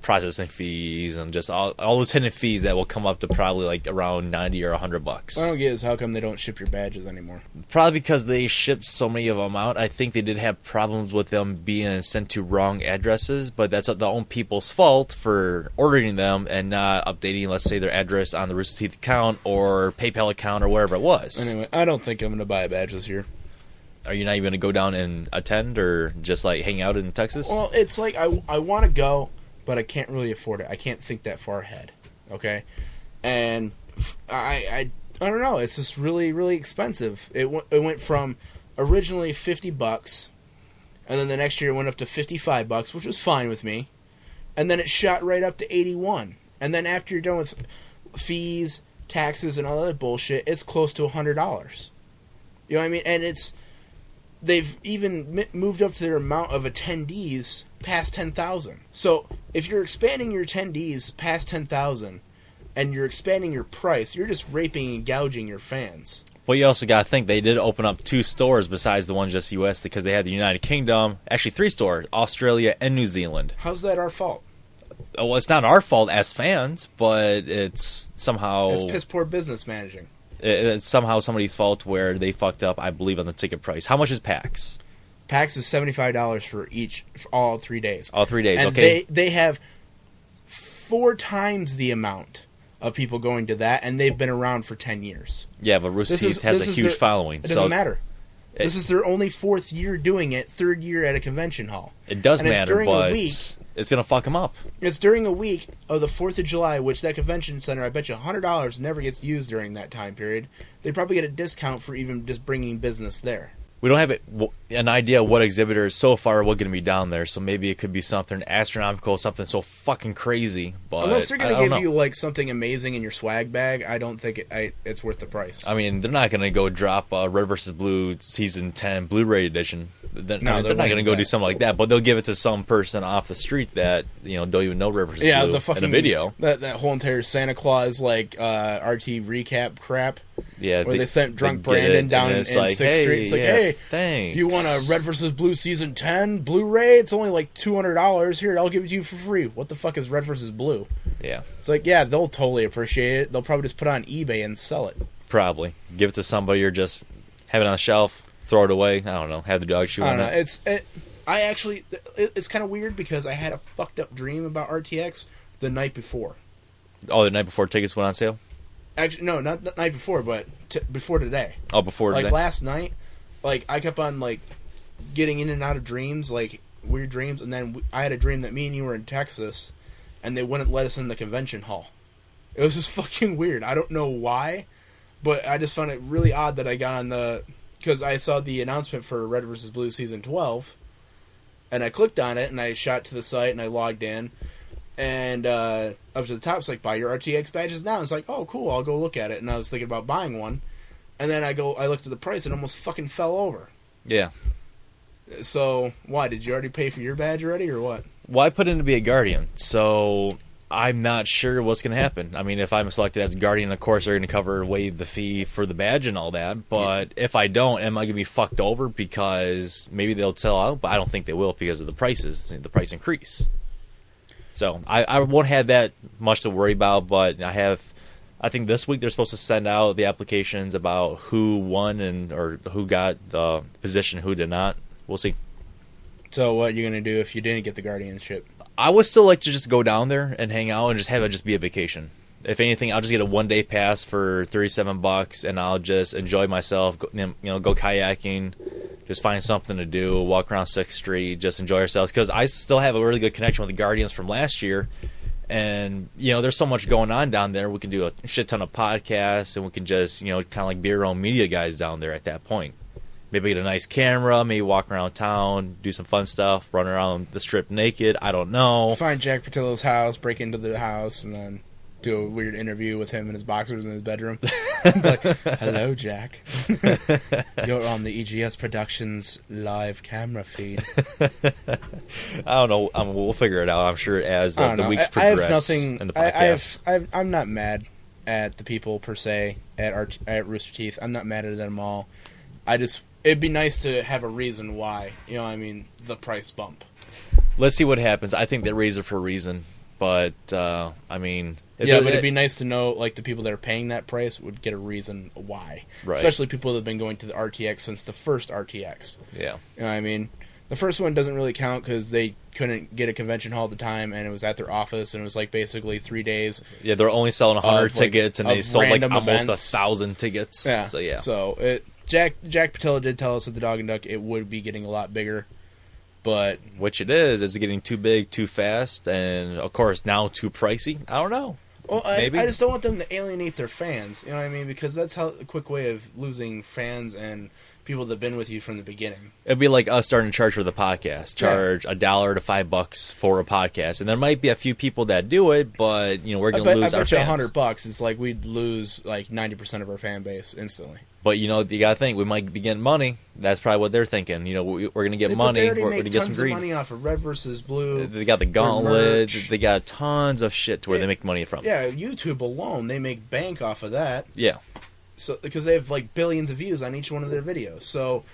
processing fees and just all those hidden fees that will come up to probably like around $90 or $100. What I don't get is how come they don't ship your badges anymore? Probably because they shipped so many of them out. I think they did have problems with them being sent to wrong addresses, but that's the own people's fault for ordering them and not updating, let's say, their address on the Rooster Teeth account or PayPal account or wherever it was. Anyway, I don't think I'm going to buy a badge this year. Are you not even going to go down and attend or just like hang out in Texas? Well, it's like I want to go, but I can't really afford it. I can't think that far ahead. Okay? And I don't know. It's just really, really expensive. It went from originally $50, and then the next year it went up to $55, which was fine with me. And then it shot right up to $81. And then after you're done with fees, taxes, and all that bullshit, it's close to $100. You know what I mean? And they've even moved up to their amount of attendees past 10,000. So if you're expanding your attendees past 10,000 and you're expanding your price, you're just raping and gouging your fans. Well, you also got to think they did open up 2 stores besides the one just U.S. because they had the United Kingdom, actually 3 stores, Australia and New Zealand. How's that our fault? Well, it's not our fault as fans, but it's somehow... It's piss poor business managing. It's somehow somebody's fault where they fucked up, I believe, on the ticket price. How much is PAX? PAX is $75 for all 3 days. All 3 days, and okay. They have 4 times the amount of people going to that, and they've been around for 10 years. Yeah, but Rooster Teeth has a huge following. It doesn't matter. This is their only 4th year doing it, 3rd year at a convention hall. It does matter, but it's going to fuck them up. It's during a week of the 4th of July, which that convention center, I bet you $100 never gets used during that time period. They probably get a discount for even just bringing business there. We don't have an idea what exhibitors so far are going to be down there, so maybe it could be something astronomical, something so fucking crazy. But unless they're going to give you like something amazing in your swag bag, I don't think it's worth the price. I mean, they're not going to go drop Red vs. Blue Season 10 Blu-ray edition. They're not going to go do something like that, but they'll give it to some person off the street that don't even know Red vs. Blue in a video. That whole entire Santa Claus RT recap crap. Yeah, where they sent drunk Brandon down in 6th Street. It's like, hey, thanks. You want a Red vs. Blue Season 10 Blu-ray? It's only like $200. Here, I'll give it to you for free. What the fuck is Red vs. Blue? Yeah. It's like, yeah, they'll totally appreciate it. They'll probably just put it on eBay and sell it. Probably. Give it to somebody or just have it on the shelf, throw it away. I don't know. Have the dog chew on it. It's kind of weird because I had a fucked up dream about RTX the night before. Oh, the night before tickets went on sale? Actually, no, not the night before, but before today. Oh, before today. Like last night, like I kept on like getting in and out of dreams, like weird dreams, and then I had a dream that me and you were in Texas, and they wouldn't let us in the convention hall. It was just fucking weird. I don't know why, but I just found it really odd that I got on because I saw the announcement for Red vs. Blue Season 12, and I clicked on it, and I shot to the site, and I logged in. And up to the top, it's like, buy your RTX badges now. It's like, oh, cool, I'll go look at it. And I was thinking about buying one. And then I looked at the price and almost fucking fell over. Yeah. So, why? Did you already pay for your badge already, or what? Well, I put in to be a Guardian, so I'm not sure what's going to happen. I mean, if I'm selected as a Guardian, of course, they're going to waive the fee for the badge and all that. But if I don't, am I going to be fucked over because maybe they'll sell out? But I don't think they will because of the prices, the price increase. So I won't have that much to worry about, but I think this week they're supposed to send out the applications about who won or who got the position, who did not. We'll see. So what are you going to do if you didn't get the guardianship? I would still like to just go down there and hang out and just have it just be a vacation. If anything, I'll just get a 1-day pass for $37 and I'll just enjoy myself, go kayaking, just find something to do, walk around 6th Street, just enjoy ourselves. Because I still have a really good connection with the Guardians from last year. And, there's so much going on down there. We can do a shit ton of podcasts and we can just, kind of like be our own media guys down there at that point. Maybe get a nice camera, maybe walk around town, do some fun stuff, run around the strip naked. I don't know. Find Jack Patillo's house, break into the house, and then do a weird interview with him in his boxers in his bedroom. It's like, hello, Jack. You're on the EGS Productions live camera feed. I don't know. We'll figure it out. I'm sure as the weeks progress. I have nothing. In the podcast. I'm not mad at the people per se at Rooster Teeth. I'm not mad at them all. It'd be nice to have a reason why. The price bump. Let's see what happens. I think they raise it for a reason. But, but it'd be nice to know, like, the people that are paying that price would get a reason why. Right. Especially people that have been going to the RTX since the first RTX. Yeah. You know what I mean? The first one doesn't really count because they couldn't get a convention hall at the time, and it was at their office, and it was, like, basically 3 days. Yeah, they're only selling 100 tickets, and they sold, like, almost events. 1,000 tickets. Yeah. So, yeah. So, Jack Patilla did tell us at the Dog and Duck it would be getting a lot bigger. But which it is getting too big, too fast, and of course now too pricey. I don't know. Well, I just don't want them to alienate their fans. You know what I mean? Because that's a quick way of losing fans and people that've been with you from the beginning. It'd be like us starting to charge for the podcast. Charge $1 to $5 for a podcast, and there might be a few people that do it, but we're going to lose our fans. $100. It's like we'd lose like 90% of our fan base instantly. But you got to think we might be getting money. That's probably what they're thinking. We're going to get money. We're going to get some green. Money off of Red versus Blue. They got the gauntlet. They got tons of shit to where they make money from. Yeah, YouTube alone, they make bank off of that. Yeah. So because they have like billions of views on each one of their videos. So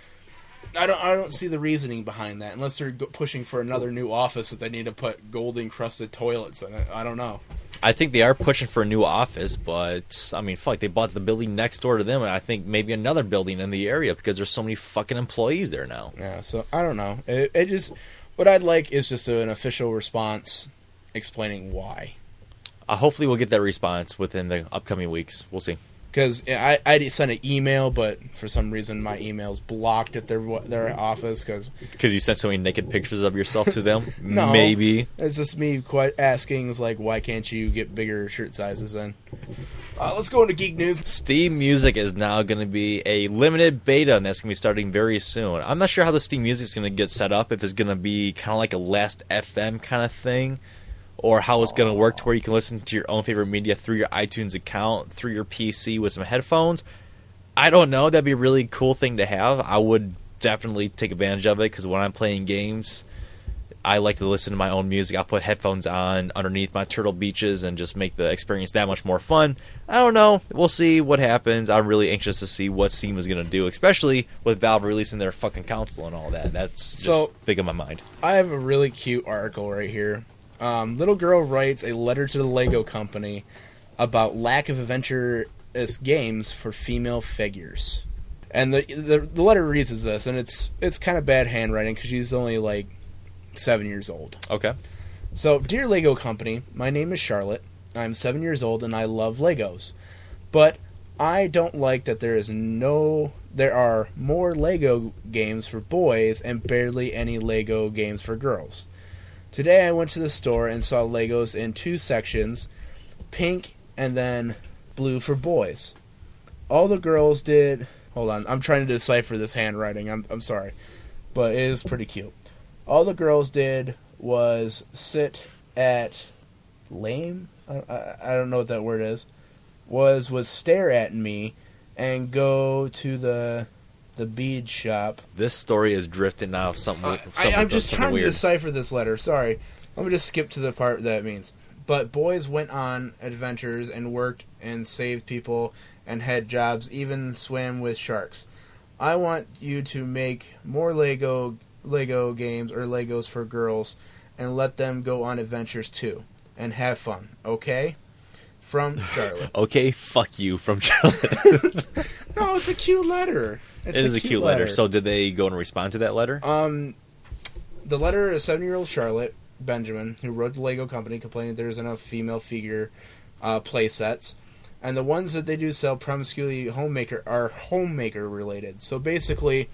I don't see the reasoning behind that unless they're pushing for another new office that they need to put gold encrusted toilets in it. I don't know. I think they are pushing for a new office, but I mean, fuck, they bought the building next door to them, and I think maybe another building in the area because there's so many fucking employees there now. Yeah, so I don't know. It just, what I'd like is just an official response explaining why. Hopefully, we'll get that response within the upcoming weeks. We'll see. Because I sent an email, but for some reason my email's blocked at their office. Because you sent so many naked pictures of yourself to them? No, maybe. It's just me asking, like, why can't you get bigger shirt sizes in? Let's go into geek news. Steam Music is now going to be a limited beta, and that's going to be starting very soon. I'm not sure how the Steam Music is going to get set up, if it's going to be kind of like a Last FM kind of thing, or how it's going to work to where you can listen to your own favorite media through your iTunes account, through your PC with some headphones. I don't know. That'd be a really cool thing to have. I would definitely take advantage of it because when I'm playing games, I like to listen to my own music. I'll put headphones on underneath my Turtle Beaches and just make the experience that much more fun. I don't know. We'll see what happens. I'm really anxious to see what Steam is going to do, especially with Valve releasing their fucking console and all that. That's just big on my mind. I have a really cute article right here. Little girl writes a letter to the Lego company about lack of adventurous games for female figures. And the letter reads as this, and it's kind of bad handwriting because she's only like 7 years old. Okay. So, dear Lego company, my name is Charlotte. I'm 7 years old and I love Legos. But I don't like that there are more Lego games for boys and barely any Lego games for girls. Today I went to the store and saw Legos in two sections, pink and then blue for boys. All the girls did... Hold on, I'm trying to decipher this handwriting. I'm sorry. But it is pretty cute. All the girls did was sit at... Lame? I don't know what that word is. Was stare at me and go to the bead shop. This story is drifting off something. I'm just trying weird to decipher this letter. Sorry. Let me just skip to the part that it means. But boys went on adventures and worked and saved people and had jobs, even swam with sharks. I want you to make more Lego games or Legos for girls and let them go on adventures too and have fun. Okay? From Charlotte. Okay, fuck you, from Charlotte. No, it's a cute letter. It is a cute letter. So did they go and respond to that letter? The letter is 7-year-old Charlotte Benjamin, who wrote the Lego company, complaining there isn't enough female figure play sets. And the ones that they do sell promiscuity are homemaker related. So basically,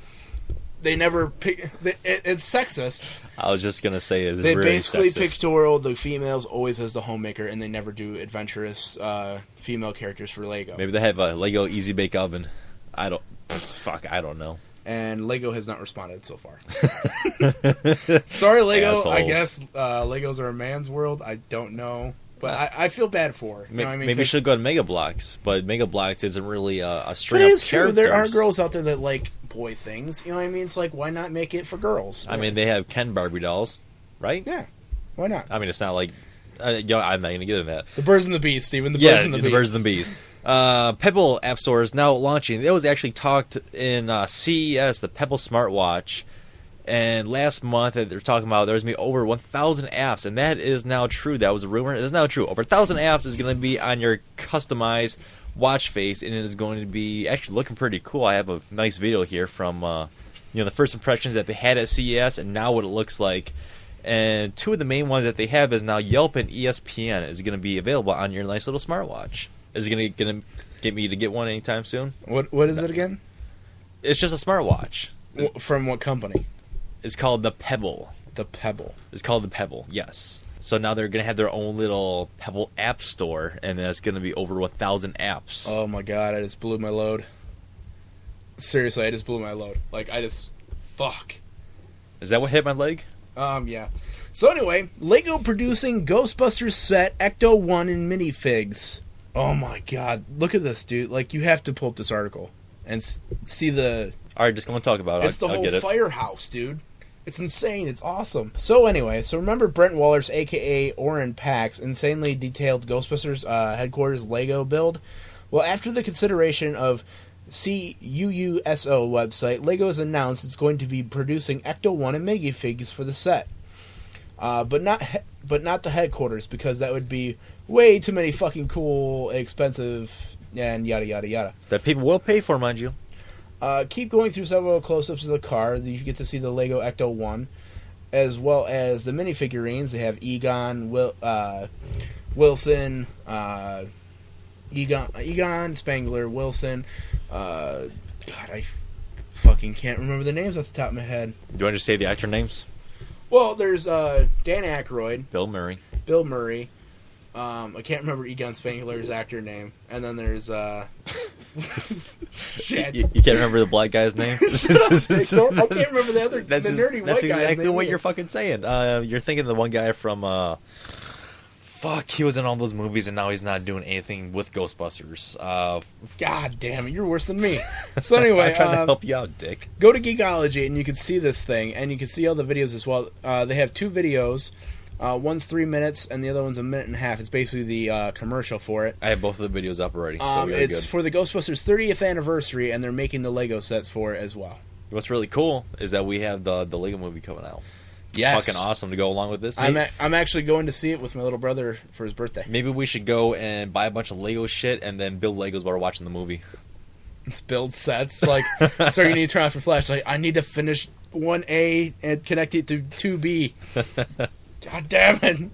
they never pick... It's sexist. I was just going to say it's they really basically sexist. Pictorial the females always as the homemaker, and they never do adventurous female characters for Lego. Maybe they have a Lego Easy Bake Oven. I don't know. And Lego has not responded so far. Sorry, Lego. Assholes. I guess Legos are a man's world. I don't know. But I feel bad for her. You know what I mean? Maybe you should go to Mega Bloks, but Mega Bloks isn't really a string But of it's true. characters. There are girls out there that like boy things. You know what I mean? It's like, why not make it for girls? I mean, they have Ken Barbie dolls, right? Yeah. Why not? I mean, it's not like... I'm not going to get into that. The Birds and the Bees, Steven. The Birds and the Bees. The Birds and the Bees. Pebble App Store is now launching. It was actually talked in CES, the Pebble smartwatch. And last month, they're talking about there's going to be over 1,000 apps. And that is now true. That was a rumor. It is now true. Over 1,000 apps is going to be on your customized watch face. And it is going to be actually looking pretty cool. I have a nice video here from the first impressions that they had at CES and now what it looks like. And two of the main ones that they have is now Yelp and ESPN is going to be available on your nice little smartwatch. Is it going to get me to get one anytime soon? What is it again? It's just a smartwatch. From what company? It's called the Pebble. The Pebble. It's called the Pebble, yes. So now they're going to have their own little Pebble app store, and that's going to be over 1,000 apps. Oh my god, I just blew my load. Seriously, I just blew my load. Fuck. Is that what hit my leg? Yeah. So anyway, Lego producing Ghostbusters set Ecto 1 in minifigs. Oh my god, look at this, dude. Like, you have to pull up this article and see the... Alright, just going to talk about it. It's the whole firehouse, dude. It's insane. It's awesome. So anyway, remember Brent Waller's, a.k.a. Orrin Pack's, insanely detailed Ghostbusters headquarters Lego build? Well, after the consideration of CUUSO website, LEGO has announced it's going to be producing Ecto-1 and minifigs for the set. But not the headquarters, because that would be way too many fucking cool, expensive, and yada yada yada. That people will pay for, mind you. Keep going through several close-ups of the car. You get to see the Lego Ecto-1, as well as the minifigurines. They have Egon, Wilson, Egon, Spangler, Wilson. God, I fucking can't remember the names off the top of my head. Do you want to just say the actor names? Well, there's Dan Aykroyd, Bill Murray. I can't remember Egon Spangler's actor name, and then there's shit. You can't remember the black guy's name? I can't remember the other That's nerdy white that's guy's exactly name what either. you're fucking saying. You're thinking of the one guy from he was in all those movies and now he's not doing anything with Ghostbusters. God damn it, you're worse than me. So anyway, I'm trying to help you out, Dick. go to Geekology and you can see this thing, and you can see all the videos as well. They have 2 videos. One's 3 minutes, and the other one's 1.5 minutes. It's basically the commercial for it. I have both of the videos up already, so very It's good. for the Ghostbusters 30th anniversary, and they're making the Lego sets for it as well. What's really cool is that we have the Lego movie coming out. Yes. Fucking awesome to go along with this. I'm actually going to see it with my little brother for his birthday. Maybe we should go and buy a bunch of Lego shit and then build Legos while we're watching the movie. Let's build sets. Like, sir, you need to turn off your flashlight. I need to finish 1A and connect it to 2B. God damn it.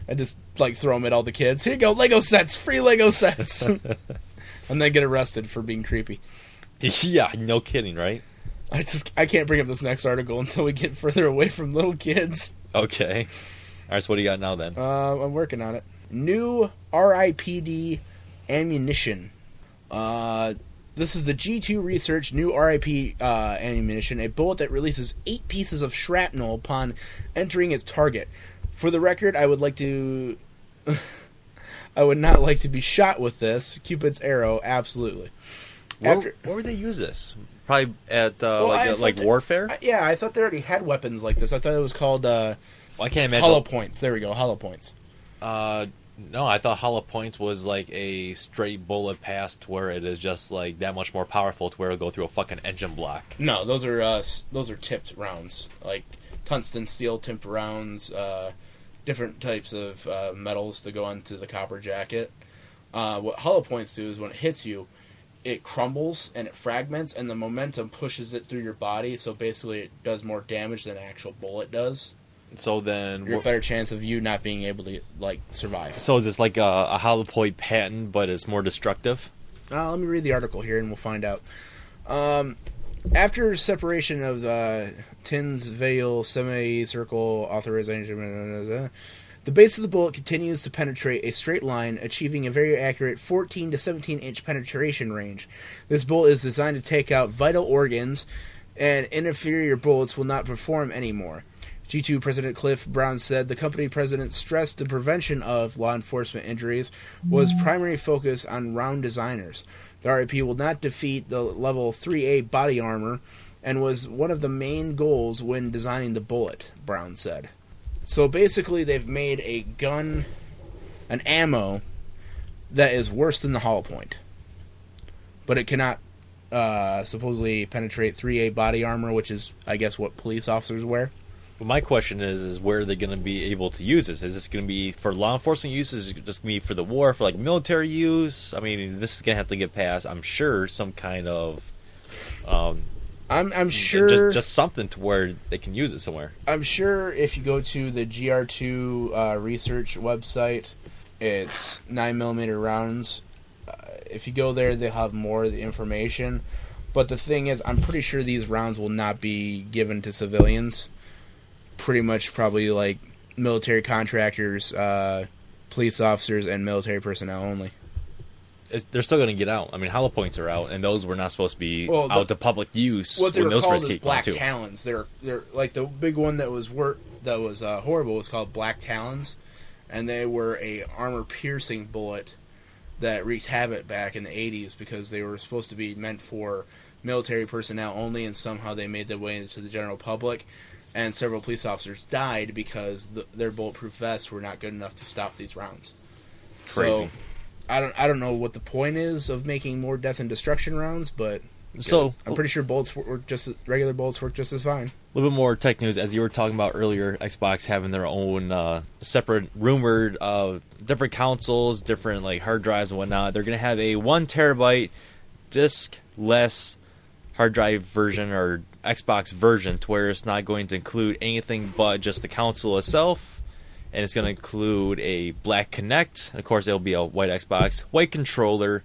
I just, throw them at all the kids. Here you go, Lego sets. Free Lego sets. And then get arrested for being creepy. Yeah, no kidding, right? I can't bring up this next article until we get further away from little kids. Okay. All right, so what do you got now then? I'm working on it. New RIPD ammunition. This is the G2 Research new RIP ammunition, a bullet that releases 8 pieces of shrapnel upon entering its target. For the record, I would not like to be shot with this. Cupid's arrow, absolutely. Where would they use this? Probably at warfare? I thought they already had weapons like this. I thought it was called I can't imagine. hollow points. There we go, hollow points. No, I thought hollow points was like a straight bullet pass to where it is just like that much more powerful to where it'll go through a fucking engine block. No, those are tipped rounds, like tungsten steel tipped rounds, different types of metals to go into the copper jacket. What hollow points do is when it hits you, it crumbles and it fragments, and the momentum pushes it through your body. So basically, it does more damage than an actual bullet does. So then, You're a better chance of you not being able to survive. So is this like a hollow point patent, but it's more destructive? Let me read the article here, and we'll find out. After separation of the tins, veil, semicircle, authorization, the base of the bullet continues to penetrate a straight line, achieving a very accurate 14 to 17-inch penetration range. This bullet is designed to take out vital organs, and inferior bullets will not perform anymore. G2 President Cliff Brown said the company president stressed the prevention of law enforcement injuries was primary focus on round designers. The RIP will not defeat the level 3A body armor and was one of the main goals when designing the bullet, Brown said. So basically they've made a gun, an ammo, that is worse than the hollow point. But it cannot supposedly penetrate 3A body armor, which is, I guess, what police officers wear. Well, my question is where are they going to be able to use this? Is this going to be for law enforcement use? Is it just going to be for the war, for military use? I mean, this is going to have to get past, I'm sure, some kind of... I'm sure... Just something to where they can use it somewhere. I'm sure if you go to the GR2 research website, it's 9mm rounds. If you go there, they'll have more of the information. But the thing is, I'm pretty sure these rounds will not be given to civilians. Pretty much probably military contractors, police officers, and military personnel only. They're still going to get out. I mean, hollow points are out, and those were not supposed to be out to public use. What they when were those called first is came Black out, too. Talons. They're like the big one that was horrible was called Black Talons, and they were a armor-piercing bullet that wreaked havoc back in the 80s because they were supposed to be meant for military personnel only, and somehow they made their way into the general public. And several police officers died because their bulletproof vests were not good enough to stop these rounds. Crazy. I don't know what the point is of making more Death and Destruction rounds, but So I'm pretty sure regular bullets work just as fine. a little bit more tech news, as you were talking about earlier, Xbox having their own separate rumored different consoles, different like hard drives and whatnot. They're going to have a 1 terabyte disc-less hard drive version or Xbox version, to where it's not going to include anything but just the console itself, and it's going to include a black Kinect. And of course, it'll be a white Xbox, white controller.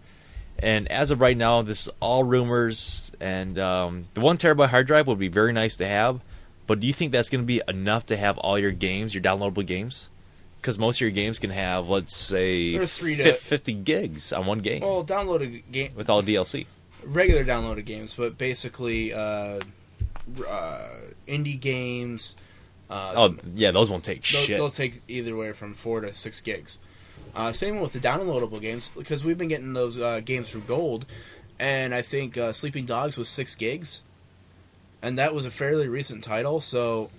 And as of right now, this is all rumors, and the 1 terabyte hard drive would be very nice to have, but do you think that's going to be enough to have all your games, your downloadable games? Because most of your games can have, let's say, 50 gigs on one game. Well, downloaded game with all DLC. Regular downloaded games, but basically indie games. Those won't take shit. Those take either way from 4 to 6 gigs. Same with the downloadable games, because we've been getting those games through Gold, and I think Sleeping Dogs was 6 gigs, and that was a fairly recent title, so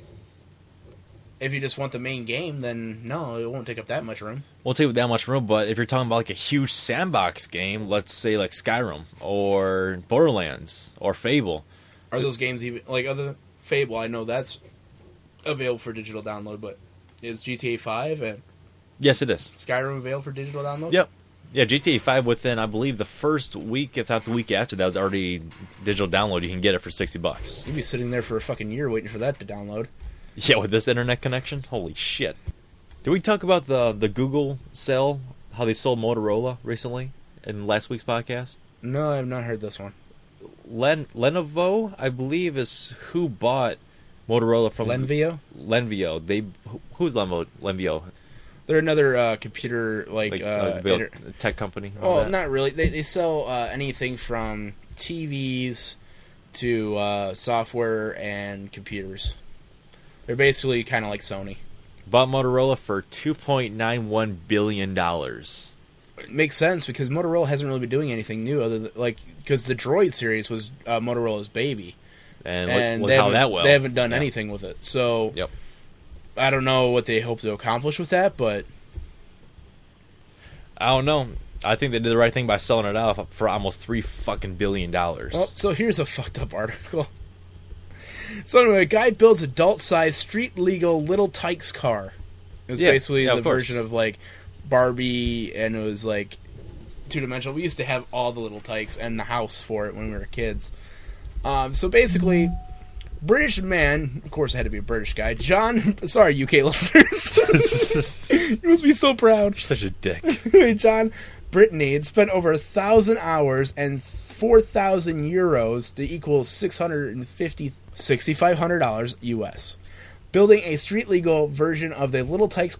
if you just want the main game, then no, it won't take up that much room. Won't take up that much room, but if you're talking about like a huge sandbox game, let's say like Skyrim, or Borderlands, or Fable. Are those games even, like, other than Fable, I know that's available for digital download, but is GTA 5 and Yes, it is. Skyrim available for digital download? Yep. Yeah, GTA 5 within, I believe, the first week, if not the week after, that was already digital download. You can get it for $60. You'd be sitting there for a fucking year waiting for that to download. Yeah, with this internet connection? Holy shit. Did we talk about the Google sale, how they sold Motorola recently in last week's podcast? No, I have not heard this one. Lenovo, I believe, is who bought Motorola from... Lenvio? Lenvio. Who's Lenvio? They're another computer, tech company. Oh, not really. They sell anything from TVs to software and computers. They're basically kind of like Sony. Bought Motorola for $2.91 billion. It makes sense, because Motorola hasn't really been doing anything new, other than, because the Droid series was Motorola's baby. And look how that went. They haven't done anything with it. So yep. I don't know what they hope to accomplish with that, but I don't know. I think they did the right thing by selling it off for almost $3 billion. Oh, so here's a fucked up article. So anyway, a guy builds adult-sized, street-legal Little Tykes car. It was basically the version of, like, Barbie, and it was, like, two-dimensional. We used to have all the Little Tykes and the house for it when we were kids. So basically, British man, of course it had to be a British guy, sorry UK listeners. You must be so proud. You're such a dick. John Brittany had spent over 1,000 hours and 4,000 euros to equal $6,500 US, building a street-legal version of the Little Tykes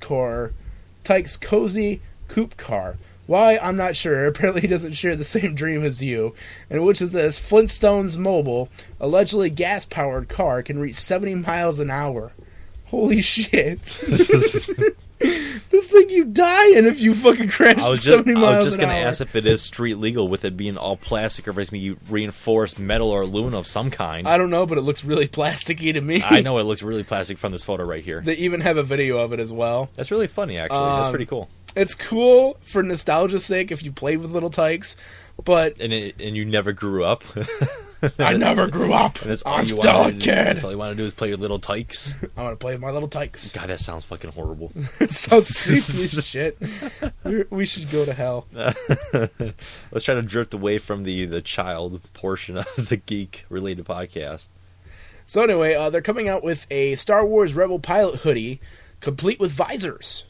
cozy coupe car. Why, I'm not sure. Apparently he doesn't share the same dream as you. And which is this: Flintstones Mobile, allegedly gas-powered car, can reach 70 miles an hour. Holy shit. This thing you die in if you fucking crash 70 miles an hour. I was just going to ask if it is street legal, with it being all plastic, or if it's going to be reinforced metal or aluminum of some kind. I don't know, but it looks really plasticky to me. I know it looks really plastic from this photo right here. They even have a video of it as well. That's really funny, actually. That's pretty cool. It's cool for nostalgia's sake if you played with Little Tykes, but... And you never grew up. I never grew up. I'm still a kid. That's all you want to do is play with Little Tykes. I want to play with my Little Tykes. God, that sounds fucking horrible. It sounds creepy as shit. We should go to hell. Let's try to drift away from the child portion of the geek-related podcast. So anyway, they're coming out with a Star Wars Rebel pilot hoodie, complete with visors.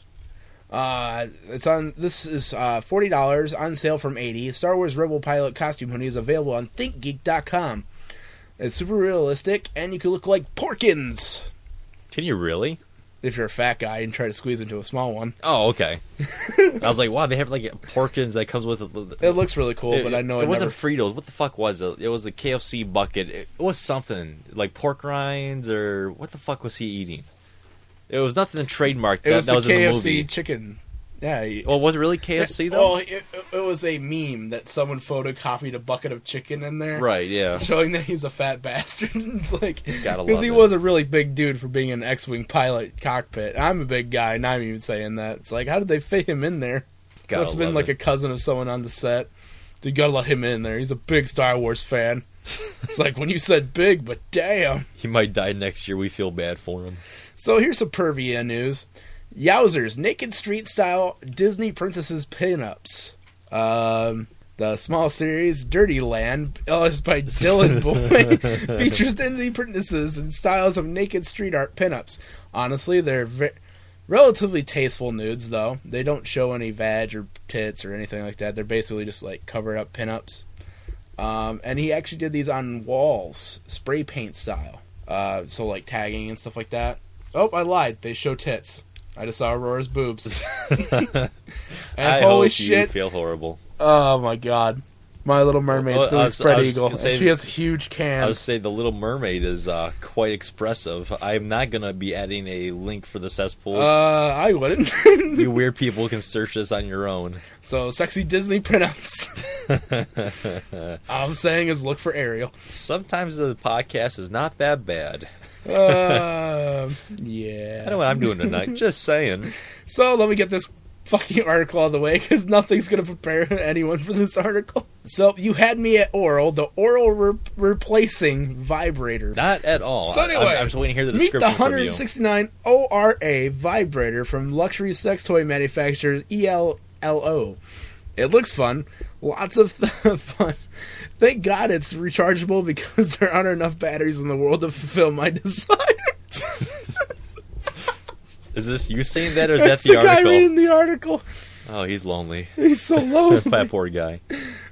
This is $40 on sale from $80. Star Wars Rebel pilot costume hoodie is available on thinkgeek.com. It's super realistic, and you can look like Porkins. Can you really? If you're a fat guy and try to squeeze into a small one. Oh, okay. I was like, wow, they have like Porkins that comes with it looks really cool, but I know it wasn't Fritos. What the fuck was it? It was the KFC bucket. It was something like pork rinds, or what the fuck was he eating? It was nothing trademarked. It was the was KFC in the movie. Chicken. Yeah. Well, was it really KFC though? Well, it was a meme that someone photocopied a bucket of chicken in there. Right. Yeah. Showing that he's a fat bastard. It's like, because he was a really big dude for being an X-wing pilot cockpit. I'm a big guy, and I'm even saying that. It's like, how did they fit him in there? Gotta Must have been love like it. a cousin of someone on the set. Dude, gotta let him in there. He's a big Star Wars fan. It's like when you said big, but damn. He might die next year. We feel bad for him. So here's some pervia news. Yowzers, naked street style Disney princesses pinups. The small series Dirty Land, is by Dylan Boy, features Disney princesses in styles of naked street art pinups. Honestly, they're relatively tasteful nudes, though. They don't show any vag or tits or anything like that. They're basically just like covered up pinups. And he actually did these on walls, spray paint style. So like tagging and stuff like that. Oh, I lied. They show tits. I just saw Aurora's boobs. And I holy hope shit. you feel horrible. Oh my god. My Little Mermaid's doing spread I was eagle. gonna say- And she has huge I cans. would say the Little Mermaid is quite expressive. I'm not going to be adding a link for the cesspool. I wouldn't. You weird people can search this on your own. So, sexy Disney pinups. All I'm saying is look for Ariel. Sometimes the podcast is not that bad. Yeah. I know what I'm doing tonight. Just saying. So, let me get this fucking article out of the way, because nothing's going to prepare anyone for this article. So, you had me at oral, the oral replacing vibrator. Not at all. So anyway, I'm just waiting to hear the meet the description from you. 169 ORA vibrator from luxury sex toy manufacturer ELLO. It looks fun. Lots of fun. Thank God it's rechargeable, because there aren't enough batteries in the world to fulfill my desire. Is this you saying that, or is that That's the the guy article? reading the article. Oh, he's lonely. He's so lonely. That poor guy.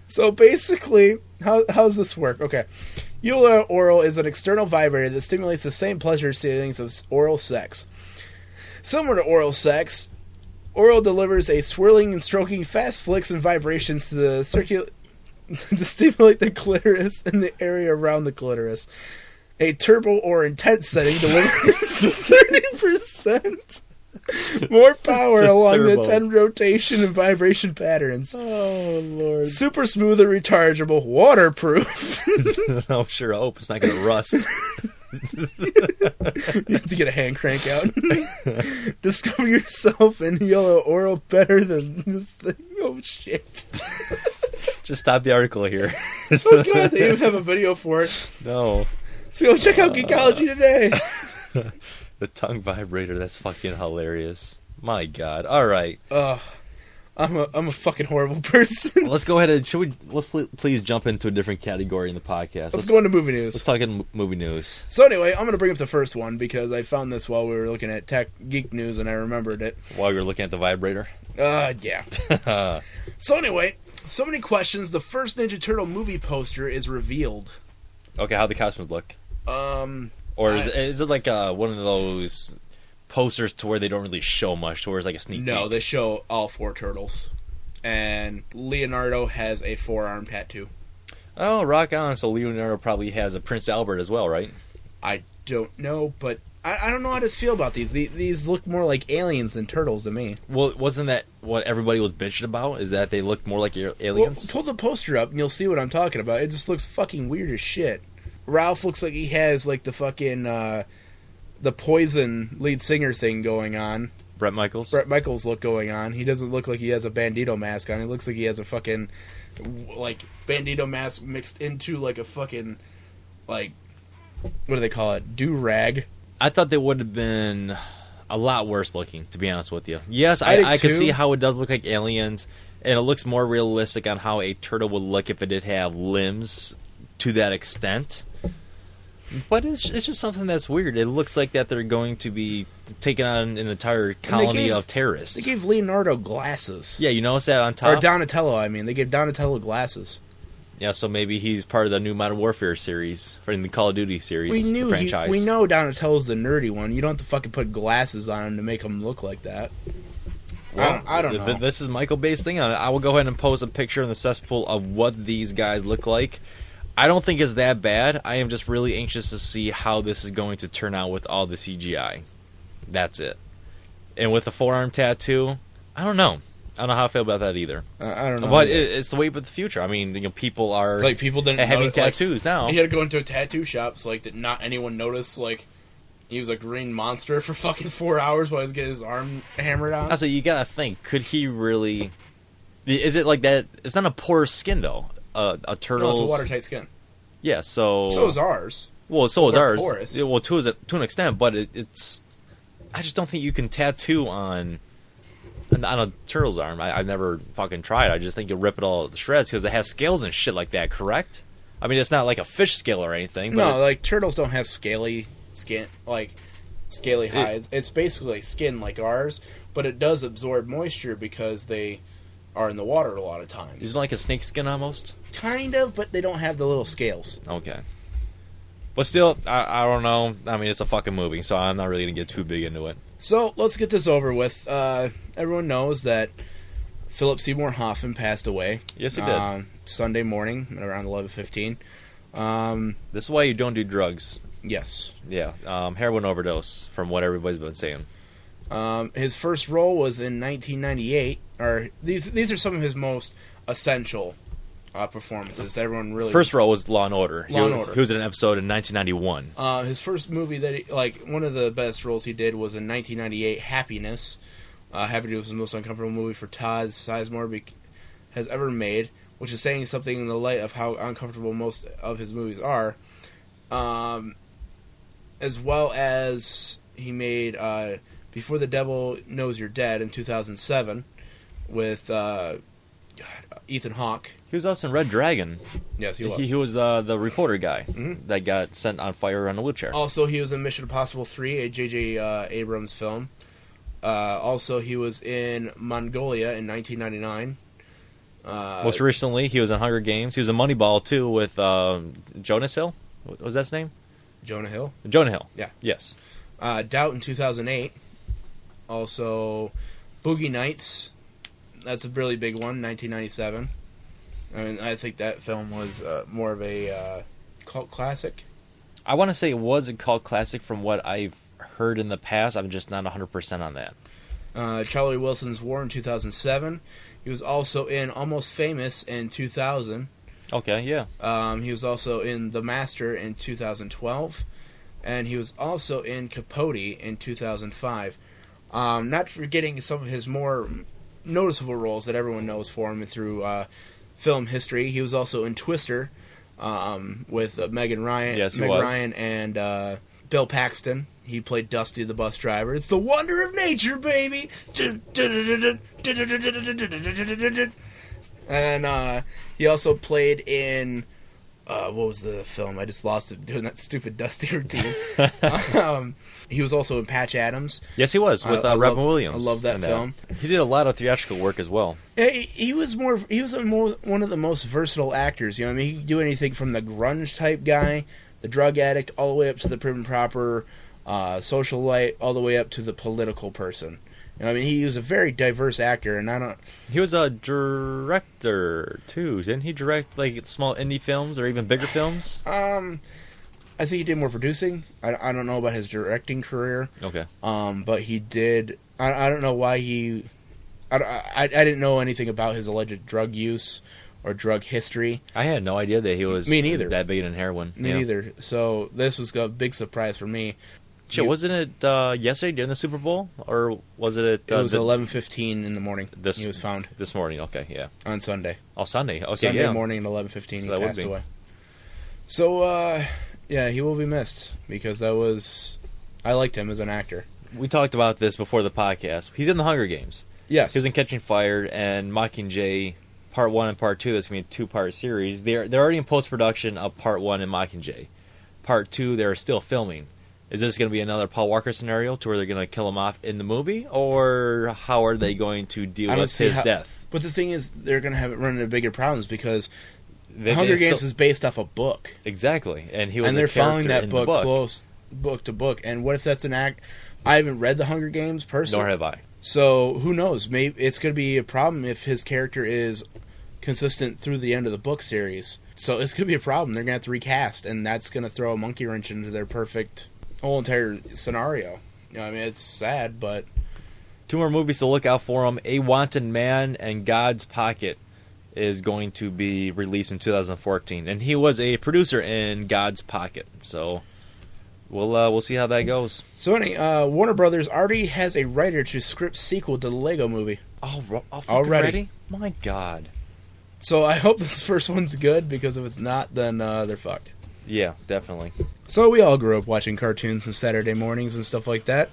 So basically, how's this work? Okay. Eula Oral is an external vibrator that stimulates the same pleasure feelings of oral sex. Similar to oral sex, Oral delivers a swirling and stroking fast flicks and vibrations to the to stimulate the clitoris and the area around the clitoris. A turbo or intense setting delivers 30% more power along the Turbo. 10 rotation and vibration patterns. Oh, Lord. Super smooth and rechargeable, waterproof. I'm sure. I hope it's not going to rust. You have to get a hand crank out. Discover yourself in yellow oral better than this thing. Oh, shit. Just stop the article here. Oh, God, they even have a video for it. No. So go check out Geekology today. The tongue vibrator. That's fucking hilarious. My God. All right. I'm a fucking horrible person. Let's go ahead and let's please jump into a different category in the podcast. Let's go into movie news. Let's talk in movie news. So anyway, I'm going to bring up the first one because I found this while we were looking at Tech Geek News and I remembered it. While you're looking at the vibrator. Yeah. So anyway, so many questions. The first Ninja Turtle movie poster is revealed. Okay, how the costumes look? Or is it like one of those posters to where they don't really show much, to where it's like a sneak peek? No, they show all four turtles. And Leonardo has a forearm tattoo. Oh, rock on. So Leonardo probably has a Prince Albert as well, right? I don't know, but I don't know how to feel about these. These look more like aliens than turtles to me. Well, wasn't that what everybody was bitching about? Is that they look more like aliens? Well, pull the poster up and you'll see what I'm talking about. It just looks fucking weird as shit. Ralph looks like he has like the fucking the Poison lead singer thing going on. Bret Michaels? Bret Michaels look going on. He doesn't look like he has a Bandito mask on. He looks like he has a fucking like Bandito mask mixed into like a fucking like what do they call it? Do-rag. I thought they would have been a lot worse looking, to be honest with you. Yes, I did I could too. see how it does look like aliens, and it looks more realistic on how a turtle would look if it did have limbs to that extent. But it's just something that's weird. It looks like that they're going to be taking on an entire colony of terrorists. They gave Leonardo glasses. Yeah, you notice that on top? Or Donatello, I mean. They gave Donatello glasses. Yeah, so maybe he's part of the new Modern Warfare series, from the Call of Duty series, the franchise. We know Donatello's the nerdy one. You don't have to fucking put glasses on him to make him look like that. Well, I don't know. This is Michael Bay's thing. I will go ahead and post a picture in the cesspool of what these guys look like. I don't think it's that bad. I am just really anxious to see how this is going to turn out with all the CGI. That's it. And with the forearm tattoo, I don't know. I don't know how I feel about that either. I don't know. But it's the way of the future. I mean, people are It's like people didn't having notice, tattoos now. He had to go into a tattoo shop, so like did not anyone notice like he was a green monster for fucking 4 hours while he was getting his arm hammered on? Also, you gotta think, could he really Is it like that? It's not a porous skin though. A turtle's No, it's a watertight skin. Yeah, so So is ours. Well, so is They're ours. porous. Yeah, well, to an extent, but it's. I just don't think you can tattoo on a turtle's arm. I've never fucking tried. I just think you'll rip it all to shreds because they have scales and shit like that. Correct? I mean, it's not like a fish scale or anything. But No, like turtles don't have scaly skin, like scaly hides. It's basically skin like ours, but it does absorb moisture because they are in the water a lot of times. Isn't it like a snake skin almost? Kind of, but they don't have the little scales. Okay. But still, I don't know. I mean, it's a fucking movie, so I'm not really going to get too big into it. So let's get this over with. Everyone knows that Philip Seymour Hoffman passed away. Yes, he did. Sunday morning around 11:15. This is why you don't do drugs. Yes. Yeah, heroin overdose, from what everybody's been saying. His first role was in 1998. Or these are some of his most essential performances that everyone really. First role was Law and Order. Law and Order. He was in an episode in 1991. His first movie that one of the best roles he did was in 1998, Happiness. Happiness was the most uncomfortable movie for Todd Sizemore has ever made, which is saying something in the light of how uncomfortable most of his movies are. As well as he made Before the Devil Knows You're Dead in 2007 with Ethan Hawke. He was also in Red Dragon. Yes, he was. He was the reporter guy that got sent on fire on a wheelchair. Also, he was in Mission Impossible 3, a J.J. Abrams film. Also, he was in Mongolia in 1999. Most recently, he was in Hunger Games. He was in Moneyball, too, with Jonas Hill. What was that his name? Jonah Hill. Jonah Hill. Yeah. Yes. Doubt in 2008. Also, Boogie Nights. That's a really big one, 1997. I mean, I think that film was more of a cult classic. I want to say it was a cult classic from what I've heard in the past. I'm just not 100% on that. Charlie Wilson's War in 2007. He was also in Almost Famous in 2000. Okay, yeah. He was also in The Master in 2012. And he was also in Capote in 2005. Not forgetting some of his more noticeable roles that everyone knows for him through film history. He was also in Twister with Meg Ryan and Bill Paxton. He played Dusty the bus driver. It's the wonder of nature, baby! And he also played in... what was the film? I just lost it doing that stupid Dusty routine. He was also in Patch Adams. Yes, he was, with Robin Williams. I love that film. He did a lot of theatrical work as well. He was one of the most versatile actors. You know, I mean, he could do anything from the grunge type guy, the drug addict, all the way up to the prim and proper socialite, all the way up to the political person. You know, I mean, he was a very diverse actor, and I don't. He was a director too, didn't he? Direct like small indie films or even bigger films. I think he did more producing. I don't know about his directing career. Okay. But he did. I don't know why he. I didn't know anything about his alleged drug use or drug history. I had no idea that he was Me neither. that big in heroin. Me neither. So this was a big surprise for me. Shit, wasn't it yesterday during the Super Bowl, or was it at? It was 11:15 in the morning. He was found this morning. Okay, yeah. On Sunday. Oh, Sunday. Okay, Sunday yeah. morning at 11:15, So he passed away. So, yeah, he will be missed because I liked him as an actor. We talked about this before the podcast. He's in the Hunger Games. Yes. He was in Catching Fire and Mockingjay, Part 1 and Part 2. That's going to be a 2-part series. They're already in post-production of Part 1 and Mockingjay. Part 2, they're still filming. Is this going to be another Paul Walker scenario to where they're going to kill him off in the movie? Or how are they going to deal with his death? But the thing is, they're going to have it run into bigger problems because Hunger Games is based off a book. Exactly. And they're following that book close, book to book. And what if that's an act? I haven't read the Hunger Games personally. Nor have I. So who knows? Maybe it's going to be a problem if his character is consistent through the end of the book series. So it's going to be a problem. They're going to have to recast, and that's going to throw a monkey wrench into their perfect whole entire scenario. You know, I mean, it's sad, but 2 more movies to look out for him. A Wanted Man and God's Pocket is going to be released in 2014, and he was a producer in God's Pocket. So we'll see how that goes. So, Warner Brothers already has a writer to script sequel to the Lego Movie. Already? My God. So I hope this first one's good, because if it's not, then they're fucked. Yeah, definitely. So we all grew up watching cartoons on Saturday mornings and stuff like that.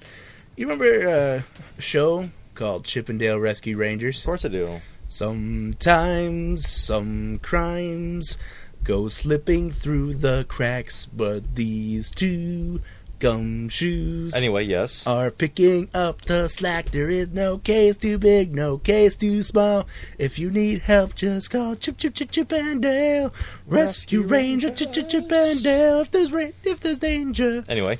You remember a show called Chip 'n Dale Rescue Rangers? Of course I do. Sometimes some crimes go slipping through the cracks, but these two gumshoes Anyway, yes. are picking up the slack. There is no case too big, no case too small. If you need help, just call Chip and Dale Rescue Ranger. Chip and Dale. If there's danger, Anyway,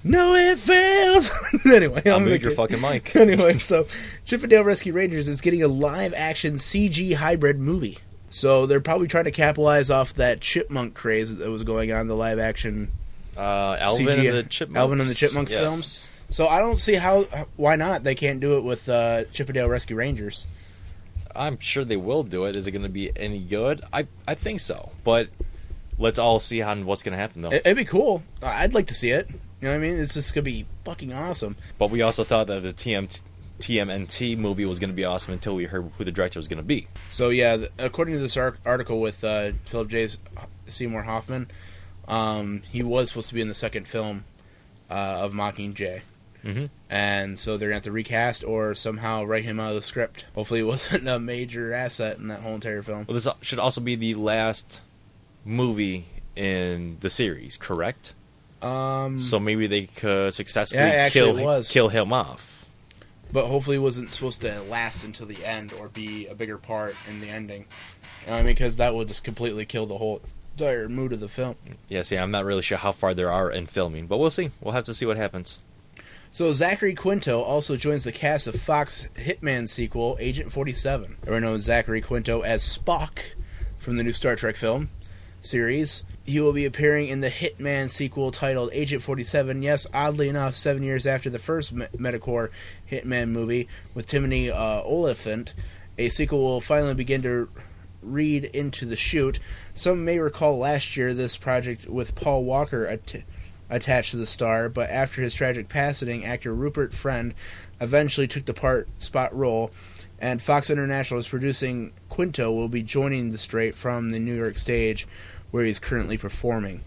no, it fails. Anyway, I'll mute your fucking mic. Anyway, so Chip and Dale Rescue Rangers is getting a live-action CG hybrid movie. So they're probably trying to capitalize off that chipmunk craze that was going on in the live-action Alvin CG, and the Chipmunks. Alvin and the Chipmunks Yes. films. So I don't see why not. They can't do it with Chip and Dale Rescue Rangers. I'm sure they will do it. Is it going to be any good? I think so. But let's all see what's going to happen, though. It'd be cool. I'd like to see it. You know what I mean? It's just going to be fucking awesome. But we also thought that the TMNT movie was going to be awesome until we heard who the director was going to be. So yeah, according to this article with Philip J. Seymour Hoffman, he was supposed to be in the second film of Mockingjay. Mm-hmm. And so they're going to have to recast or somehow write him out of the script. Hopefully it wasn't a major asset in that whole entire film. Well, this should also be the last movie in the series, correct? So maybe they could successfully kill him off. But hopefully it wasn't supposed to last until the end or be a bigger part in the ending. You know what I mean? Because that would just completely kill the whole entire mood of the film. Yeah, see, I'm not really sure how far there are in filming, but we'll see. We'll have to see what happens. So Zachary Quinto also joins the cast of Fox Hitman sequel, Agent 47. Everyone knows Zachary Quinto as Spock from the new Star Trek film series. He will be appearing in the Hitman sequel titled Agent 47. Yes, oddly enough, 7 years after the first Metacore Hitman movie with Timothy Olyphant, a sequel will finally begin to read into the shoot. Some may recall last year this project with Paul Walker attached to the star, but after his tragic passing, actor Rupert Friend eventually took the spot role, and Fox International is producing. Quinto will be joining the straight from the New York stage, where he's currently performing.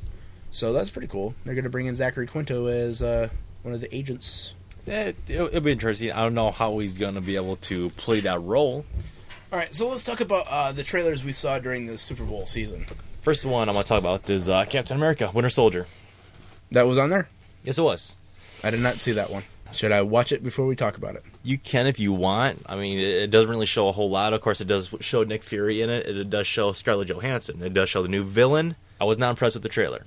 So that's pretty cool. They're going to bring in Zachary Quinto as one of the agents. Yeah, it'll be interesting. I don't know how he's going to be able to play that role. All right, so let's talk about the trailers we saw during the Super Bowl season. First one I'm going to talk about is Captain America, Winter Soldier. That was on there? Yes, it was. I did not see that one. Should I watch it before we talk about it? You can if you want. I mean, it doesn't really show a whole lot. Of course, it does show Nick Fury in it. It does show Scarlett Johansson. It does show the new villain. I was not impressed with the trailer.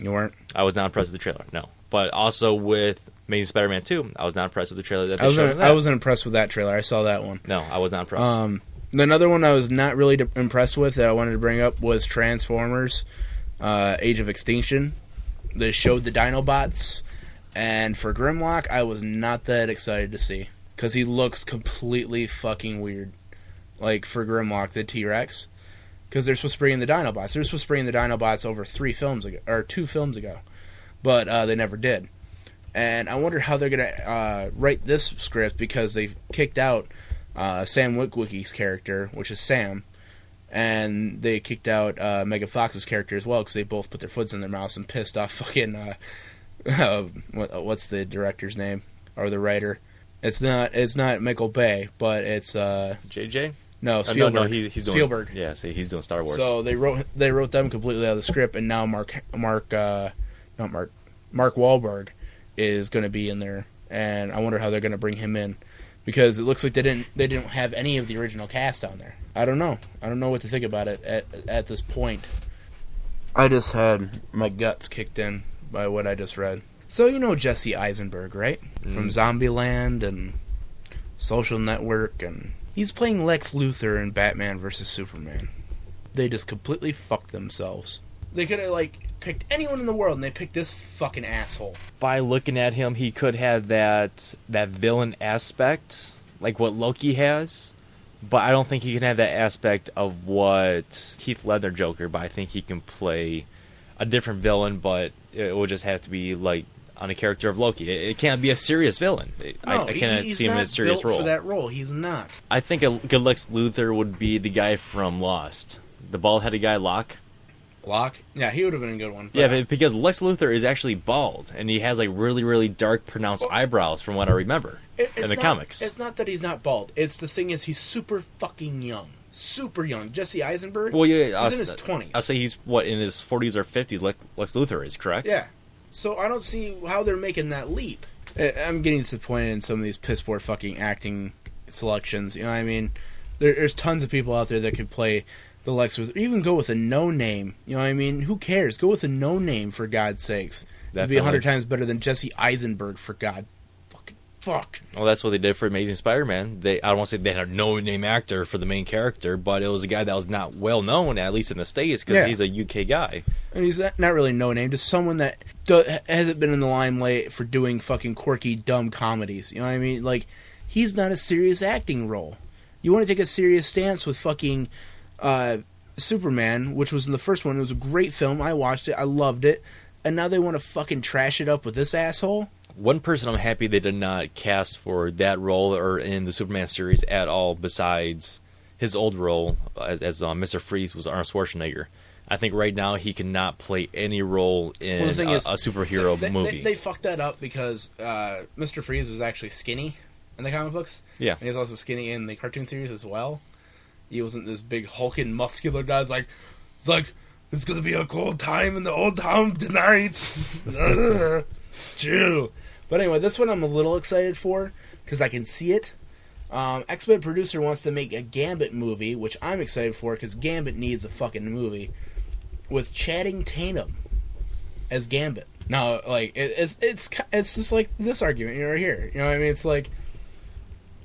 You weren't? I was not impressed with the trailer, no. But also with Amazing Spider-Man 2, I was not impressed with the trailer that they showed. I wasn't impressed with that trailer. I saw that one. No, I was not impressed. Another one I was not really impressed with that I wanted to bring up was Transformers Age of Extinction. They showed the Dinobots, and for Grimlock, I was not that excited to see, because he looks completely fucking weird. Like, for Grimlock, the T-Rex, because they're supposed to bring in the Dinobots. They're supposed to bring in the Dinobots over 2 films ago, but they never did. And I wonder how they're going to write this script, because they kicked out Sam Witwicky's character, which is Sam, and they kicked out Megan Fox's character as well, because they both put their foots in their mouths and pissed off fucking what's the director's name, or the writer? It's not Michael Bay, but it's JJ. No, Spielberg. No, he's doing Spielberg. Yeah, see, he's doing Star Wars. So they wrote them completely out of the script, and now Mark Wahlberg is going to be in there, and I wonder how they're going to bring him in, because it looks like they didn't have any of the original cast on there. I don't know what to think about it at this point. I just had my guts kicked in by what I just read. So you know Jesse Eisenberg, right? From Zombieland and Social Network, and he's playing Lex Luthor in Batman vs. Superman. They just completely fucked themselves. They could have picked anyone in the world, and they picked this fucking asshole. By looking at him, he could have that villain aspect, like what Loki has. But I don't think he can have that aspect of what Heath Ledger Joker. But I think he can play a different villain, but It will just have to be like on a character of Loki. It can't be a serious villain. I cannot see him in a serious role. For that role, he's not. I think a good Lex Luthor would be the guy from Lost, the bald-headed guy, Locke. Locke? Yeah, he would have been a good one. Yeah, but because Lex Luthor is actually bald, and he has like really, really dark, pronounced eyebrows, from what I remember in the comics. It's not that he's not bald. It's the thing is he's super fucking young. Super young. Jesse Eisenberg? Well, yeah, he's in his 20s. I'll say he's, in his 40s or 50s, Lex Luthor is, correct? Yeah. So I don't see how they're making that leap. I'm getting disappointed in some of these piss poor fucking acting selections. You know what I mean? There's tons of people out there that could play the Lex Luthor. Even go with a no-name. You know what I mean? Who cares? Go with a no-name, for God's sakes. It'd be 100 times better than Jesse Eisenberg, for God. Fuck. Well, that's what they did for Amazing Spider-Man. I don't want to say they had a no-name actor for the main character, but it was a guy that was not well-known, at least in the States, because he's a UK guy. And he's not really no-name, just someone that hasn't been in the limelight for doing fucking quirky, dumb comedies. You know what I mean? Like, he's not a serious acting role. You want to take a serious stance with fucking Superman, which was in the first one. It was a great film. I watched it. I loved it. And now they want to fucking trash it up with this asshole? One person I'm happy they did not cast for that role or in the Superman series at all, besides his old role as Mr. Freeze, was Arnold Schwarzenegger. I think right now he cannot play any role in a superhero movie. They fucked that up because Mr. Freeze was actually skinny in the comic books. Yeah. And he was also skinny in the cartoon series as well. He wasn't this big hulking muscular guy. It's like it's gonna be a cold time in the old town tonight. Chill. But anyway, this one I'm a little excited for because I can see it. X-Men producer wants to make a Gambit movie, which I'm excited for because Gambit needs a fucking movie with Channing Tatum as Gambit. Now, like it's just like this argument right here. You know what I mean? It's like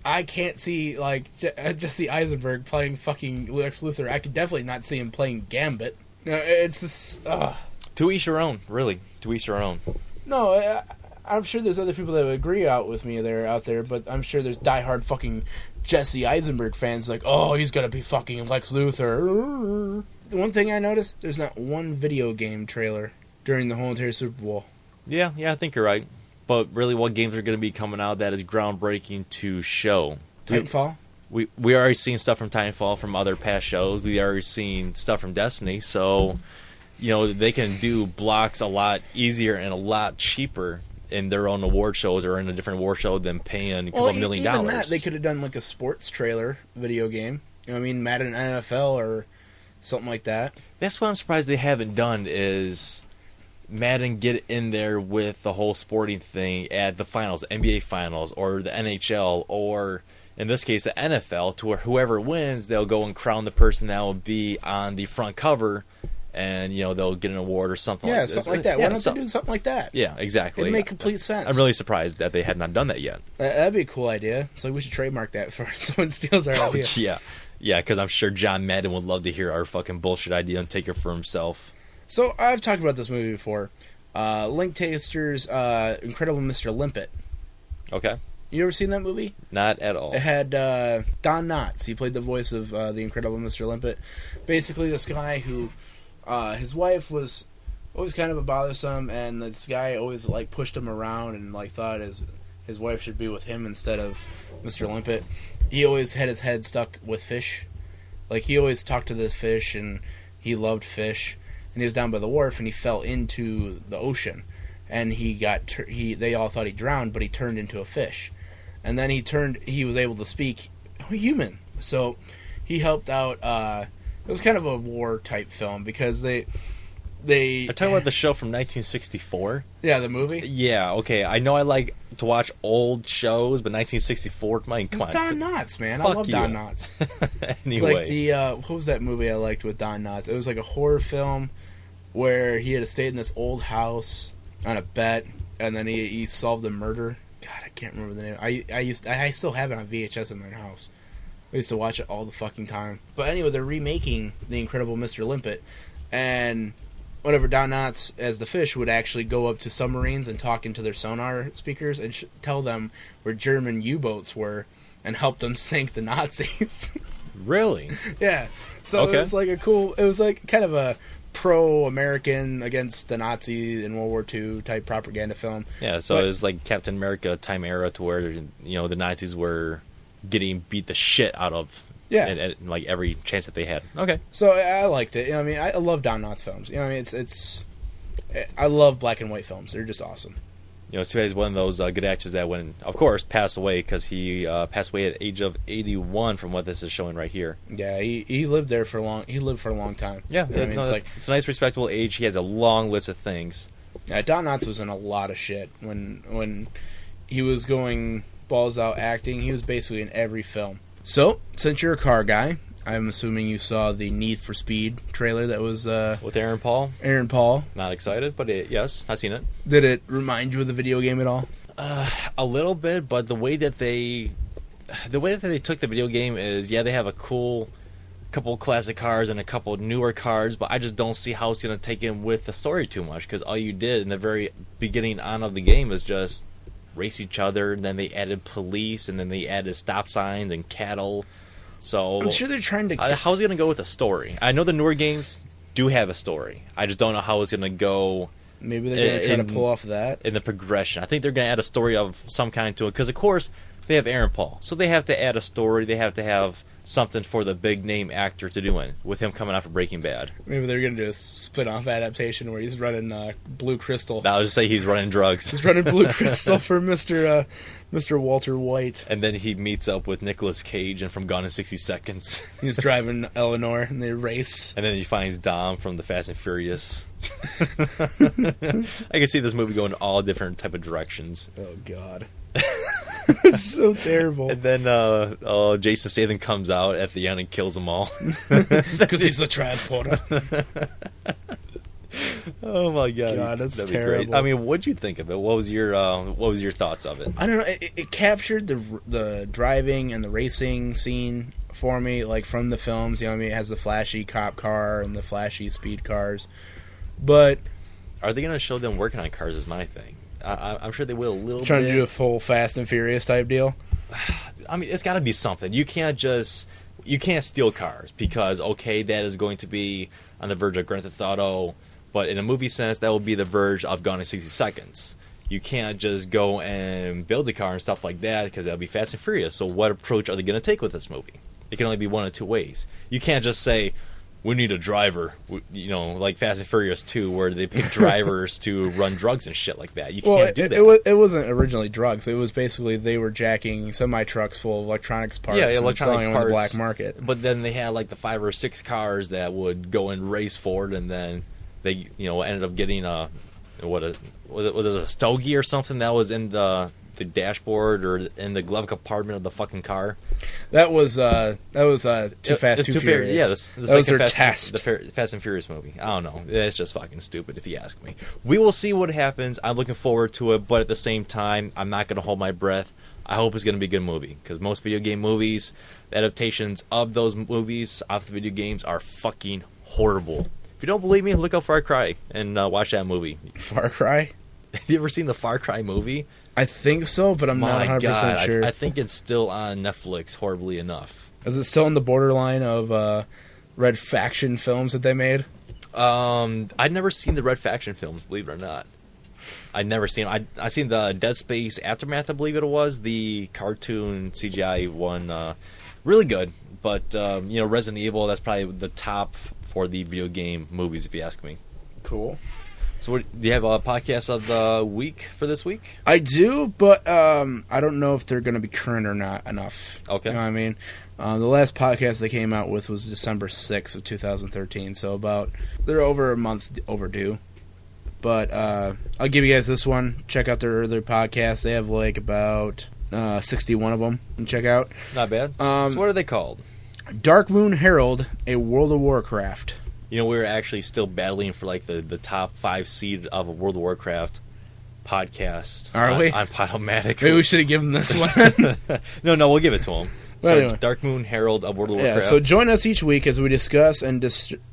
I can't see like Jesse Eisenberg playing fucking Lex Luthor. I could definitely not see him playing Gambit. It's just to each your own, really. To each your own. No, I'm sure there's other people that would agree with me out there, but I'm sure there's diehard fucking Jesse Eisenberg fans like, oh, he's gonna be fucking Lex Luthor. The one thing I noticed, there's not one video game trailer during the whole entire Super Bowl. Yeah, I think you're right. But really, what games are going to be coming out that is groundbreaking to show? Titanfall? We already seen stuff from Titanfall from other past shows. We already seen stuff from Destiny, so they can do blocks a lot easier and a lot cheaper in their own award shows or in a different award show than paying a couple $1 million. Even that, they could have done like a sports trailer video game. You know what I mean? Madden NFL or something like that. That's what I'm surprised they haven't done is Madden get in there with the whole sporting thing at the finals, the NBA finals or the NHL or in this case the NFL, to where whoever wins, they'll go and crown the person that will be on the front cover. And, they'll get an award or something like that. Yeah, something like that. Why don't they do something like that? Yeah, exactly. It'd make complete sense. I'm really surprised that they have not done that yet. That'd be a cool idea. So we should trademark that before someone steals our idea. Yeah, because I'm sure John Madden would love to hear our fucking bullshit idea and take it for himself. So I've talked about this movie before. Link Taster's Incredible Mr. Limpet. Okay. You ever seen that movie? Not at all. It had Don Knotts. He played the voice of the Incredible Mr. Limpet. Basically, this guy who... his wife was always kind of a bothersome, and this guy always pushed him around and thought his wife should be with him instead of Mr. Limpet. He always had his head stuck with fish. He always talked to this fish, and he loved fish. And he was down by the wharf, and he fell into the ocean, and they all thought he drowned, but he turned into a fish. And then he was able to speak human. So he helped out. It was kind of a war type film because they Are talking about the show from 1964? Yeah, the movie? Yeah, okay. I know I like to watch old shows, but 1964, come on. It's Don Knotts, man. I Fuck love you. Don Knotts. Anyway. It's like the, what was that movie I liked with Don Knotts? It was like a horror film where he had to stay in this old house on a bet, and then he solved the murder. God, I can't remember the name. I still have it on VHS in my house. I used to watch it all the fucking time. But anyway, they're remaking The Incredible Mr. Limpet, and whenever Don Knotts, as the fish, would actually go up to submarines and talk into their sonar speakers and tell them where German U-boats were and help them sink the Nazis. Really? Yeah. So Okay. it was like it was like kind of a pro-American against the Nazis in World War II type propaganda film. Yeah, so it was like Captain America time era to where, the Nazis were getting beat the shit out of like every chance that they had. Okay. So I liked it. I love Don Knotts films. I love black and white films. They're just awesome. It's too bad he's one of those good actors that, of course, passed away because he passed away at the age of 81 from what this is showing right here. Yeah, he lived there for a long. He lived for a long time. Yeah, it's a nice, respectable age. He has a long list of things. Yeah, Don Knotts was in a lot of shit when he was going balls out acting. He was basically in every film. So, since you're a car guy, I'm assuming you saw the Need for Speed trailer that was with Aaron Paul. Aaron Paul. Not excited, but yes, I've seen it. Did it remind you of the video game at all? A little bit, but the way that they took the video game is, they have a cool couple classic cars and a couple newer cars, but I just don't see how it's going to take in with the story too much, because all you did in the very beginning on of the game is just race each other, and then they added police, and then they added stop signs and cattle. So I'm sure they're trying to... how's it going to go with the story? I know the newer games do have a story. I just don't know how it's going to go. Maybe they're going to try to pull off that. In the progression. I think they're going to add a story of some kind to it. Because, of course, they have Aaron Paul. So they have to add a story. They have to have something for the big-name actor to do it, with him coming off of Breaking Bad. Maybe they're going to do a spin-off adaptation where he's running Blue Crystal. I was just say he's running drugs. He's running Blue Crystal for Mr. Walter White. And then he meets up with Nicolas Cage and from Gone in 60 Seconds. He's driving Eleanor and they race. And then he finds Dom from the Fast and Furious. I can see this movie going in all different type of directions. Oh, God. It's so terrible. And then Jason Statham comes out at the end and kills them all. Because he's the transporter. Oh my god! God, that's That'd terrible. Be great. I mean, what'd you think of it? What was your thoughts of it? I don't know. It captured the driving and the racing scene for me, like from the films. It has the flashy cop car and the flashy speed cars. But are they going to show them working on cars? Is my thing. I'm sure they will a little. Trying bit. to do a full Fast and Furious type deal. I mean, it's got to be something. You can't steal cars because that is going to be on the verge of Grand Theft Auto. But in a movie sense, that will be the verge of Gone in 60 Seconds. You can't just go and build a car and stuff like that because that'll be Fast and Furious. So what approach are they going to take with this movie? It can only be one of two ways. You can't just say, we need a driver, like Fast and Furious 2, where they pick drivers to run drugs and shit like that. You can't do that. It wasn't originally drugs. It was basically they were jacking semi-trucks full of electronics parts and selling them on the black market. But then they had like the 5 or 6 cars that would go and race forward, and then they ended up getting was it a stogie or something that was in the dashboard or in the glove compartment of the fucking car. That was Too Fast, Too Furious. Yeah, that was their test. The Fast and Furious movie. I don't know. It's just fucking stupid if you ask me. We will see what happens. I'm looking forward to it, but at the same time, I'm not going to hold my breath. I hope it's going to be a good movie because most video game movies, the adaptations of those movies off the video games are fucking horrible. If you don't believe me, look up Far Cry and watch that movie. Far Cry? Have you ever seen the Far Cry movie? I think so, but I'm not 100% sure. I think it's still on Netflix, horribly enough. Is it still in the borderline of Red Faction films that they made? I'd never seen the Red Faction films, believe it or not. I'd never seen them. I seen the Dead Space Aftermath, I believe it was, the cartoon CGI one. Really good, but Resident Evil, that's probably the top for the video game movies, if you ask me. Cool. So do you have a podcast of the week for this week? I do, but I don't know if they're going to be current or not enough. Okay. You know what I mean? The last podcast they came out with was December 6th of 2013, so they're over a month overdue. But I'll give you guys this one. Check out their other podcast. They have like about 61 of them. And check out. Not bad. So what are they called? Dark Moon Herald, a World of Warcraft. We were actually still battling for like the top 5 seed of a World of Warcraft podcast. Are we? On Podomatic. Maybe we should have given this one. No, we'll give it to him. But so anyway. Dark Moon Herald of World of Warcraft. Yeah, so join us each week as we discuss and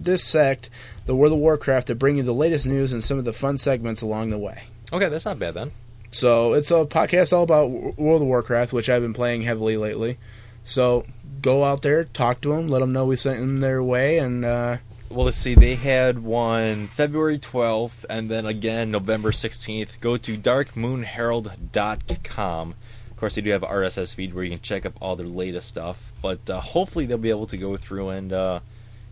dissect the World of Warcraft to bring you the latest news and some of the fun segments along the way. Okay, that's not bad then. So it's a podcast all about World of Warcraft, which I've been playing heavily lately. So go out there, talk to them, let them know we sent them their way, and Well, let's see. They had one February 12th, and then again November 16th. Go to darkmoonherald.com. Of course, they do have an RSS feed where you can check up all their latest stuff. But hopefully they'll be able to go through and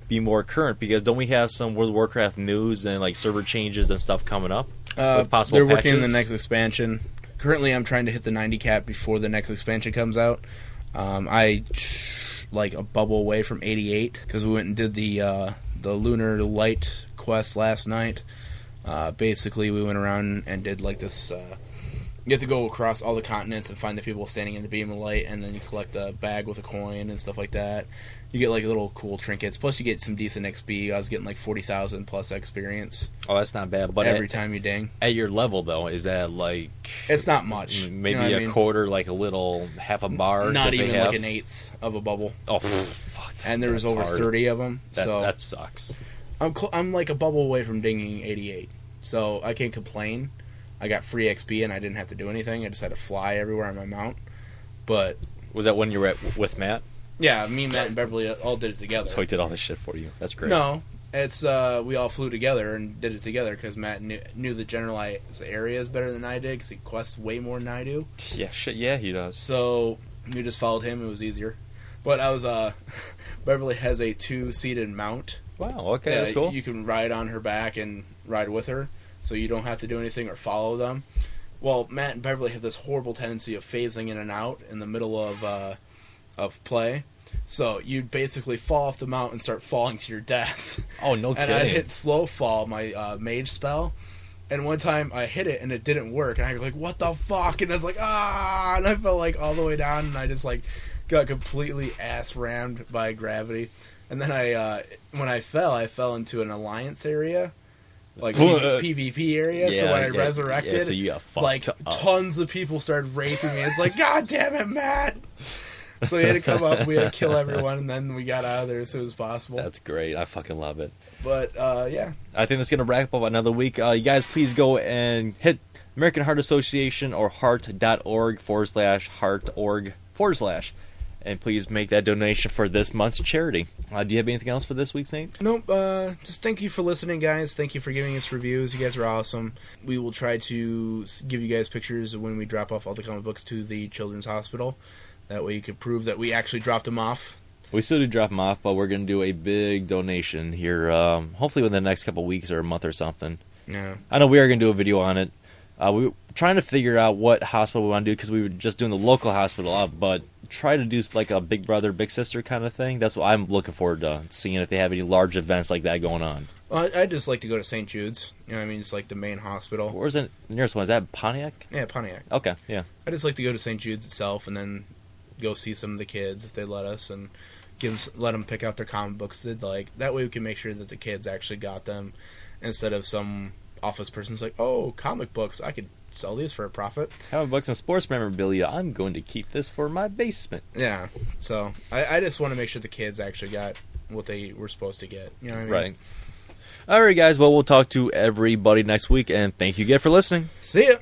be more current, because don't we have some World of Warcraft news and like server changes and stuff coming up? With possible they're working on patches? the next expansion. Currently, I'm trying to hit the 90 cap before the next expansion comes out. I like a bubble away from 88 because we went and did the Lunar Light quest last night. Basically, we went around and did like this. You have to go across all the continents and find the people standing in the beam of light, and then you collect a bag with a coin and stuff like that. You get like little cool trinkets. Plus, you get some decent XP. I was getting like 40,000 plus experience. Oh, that's not bad. But every time you ding. At your level, though, is that like... It's not much. Maybe you know what I mean? quarter, like a little, half a bar? Not that they even have? like an eighth of a bubble. Oh, fuck. And there was over hard. 30 of them. So that sucks. I'm like a bubble away from dinging 88. So I can't complain. I got free XP and I didn't have to do anything. I just had to fly everywhere on my mount. But... Was that when you were with Matt? Yeah, me, Matt, and Beverly all did it together. So he did all this shit for you. That's great. No, it's we all flew together and did it together because Matt knew the generalized areas better than I did because he quests way more than I do. Yeah, shit, yeah, he does. So we just followed him. It was easier. But I was Beverly has a 2-seated mount. Wow, okay, that's cool. You can ride on her back and ride with her, so you don't have to do anything or follow them. Well, Matt and Beverly have this horrible tendency of phasing in and out in the middle of play. So you'd basically fall off the mount and start falling to your death. Oh, no kidding. And I hit slow fall, my mage spell. And one time I hit it and it didn't work. And I was like, what the fuck? And I was like, ah! And I fell like all the way down and I just like got completely ass rammed by gravity. And then when I fell into an alliance area. Like PvP area, so when I resurrected, so you got fucked like up. Tons of people started raping me. It's like, God damn it, Matt! So we had to come up, we had to kill everyone, and then we got out of there as soon as possible. That's great. I fucking love it. But, yeah. I think that's going to wrap up another week. You guys, please go and hit American Heart Association or heart.org/heart.org/ and please make that donation for this month's charity. Do you have anything else for this week's Nate? Nope. Just thank you for listening, guys. Thank you for giving us reviews. You guys are awesome. We will try to give you guys pictures when we drop off all the comic books to the Children's Hospital. That way you can prove that we actually dropped them off. We still do drop them off, but we're going to do a big donation here, hopefully within the next couple weeks or a month or something. Yeah. I know we are going to do a video on it. We were trying to figure out what hospital we want to do because we were just doing the local hospital, but try to do like a big brother, big sister kind of thing. That's what I'm looking forward to, seeing if they have any large events like that going on. Well, I'd just like to go to St. Jude's. You know what I mean? It's like the main hospital. Where's the nearest one? Is that Pontiac? Yeah, Pontiac. Okay, yeah. I'd just like to go to St. Jude's itself and then go see some of the kids if they let us and let them pick out their comic books they'd like. That way we can make sure that the kids actually got them instead of some office person's like, oh, comic books, I could sell these for a profit. Comic books and sports memorabilia, I'm going to keep this for my basement. Yeah, so I just want to make sure the kids actually got what they were supposed to get. You know what I mean? Right. All right, guys. Well, we'll talk to everybody next week, and thank you again for listening. See ya!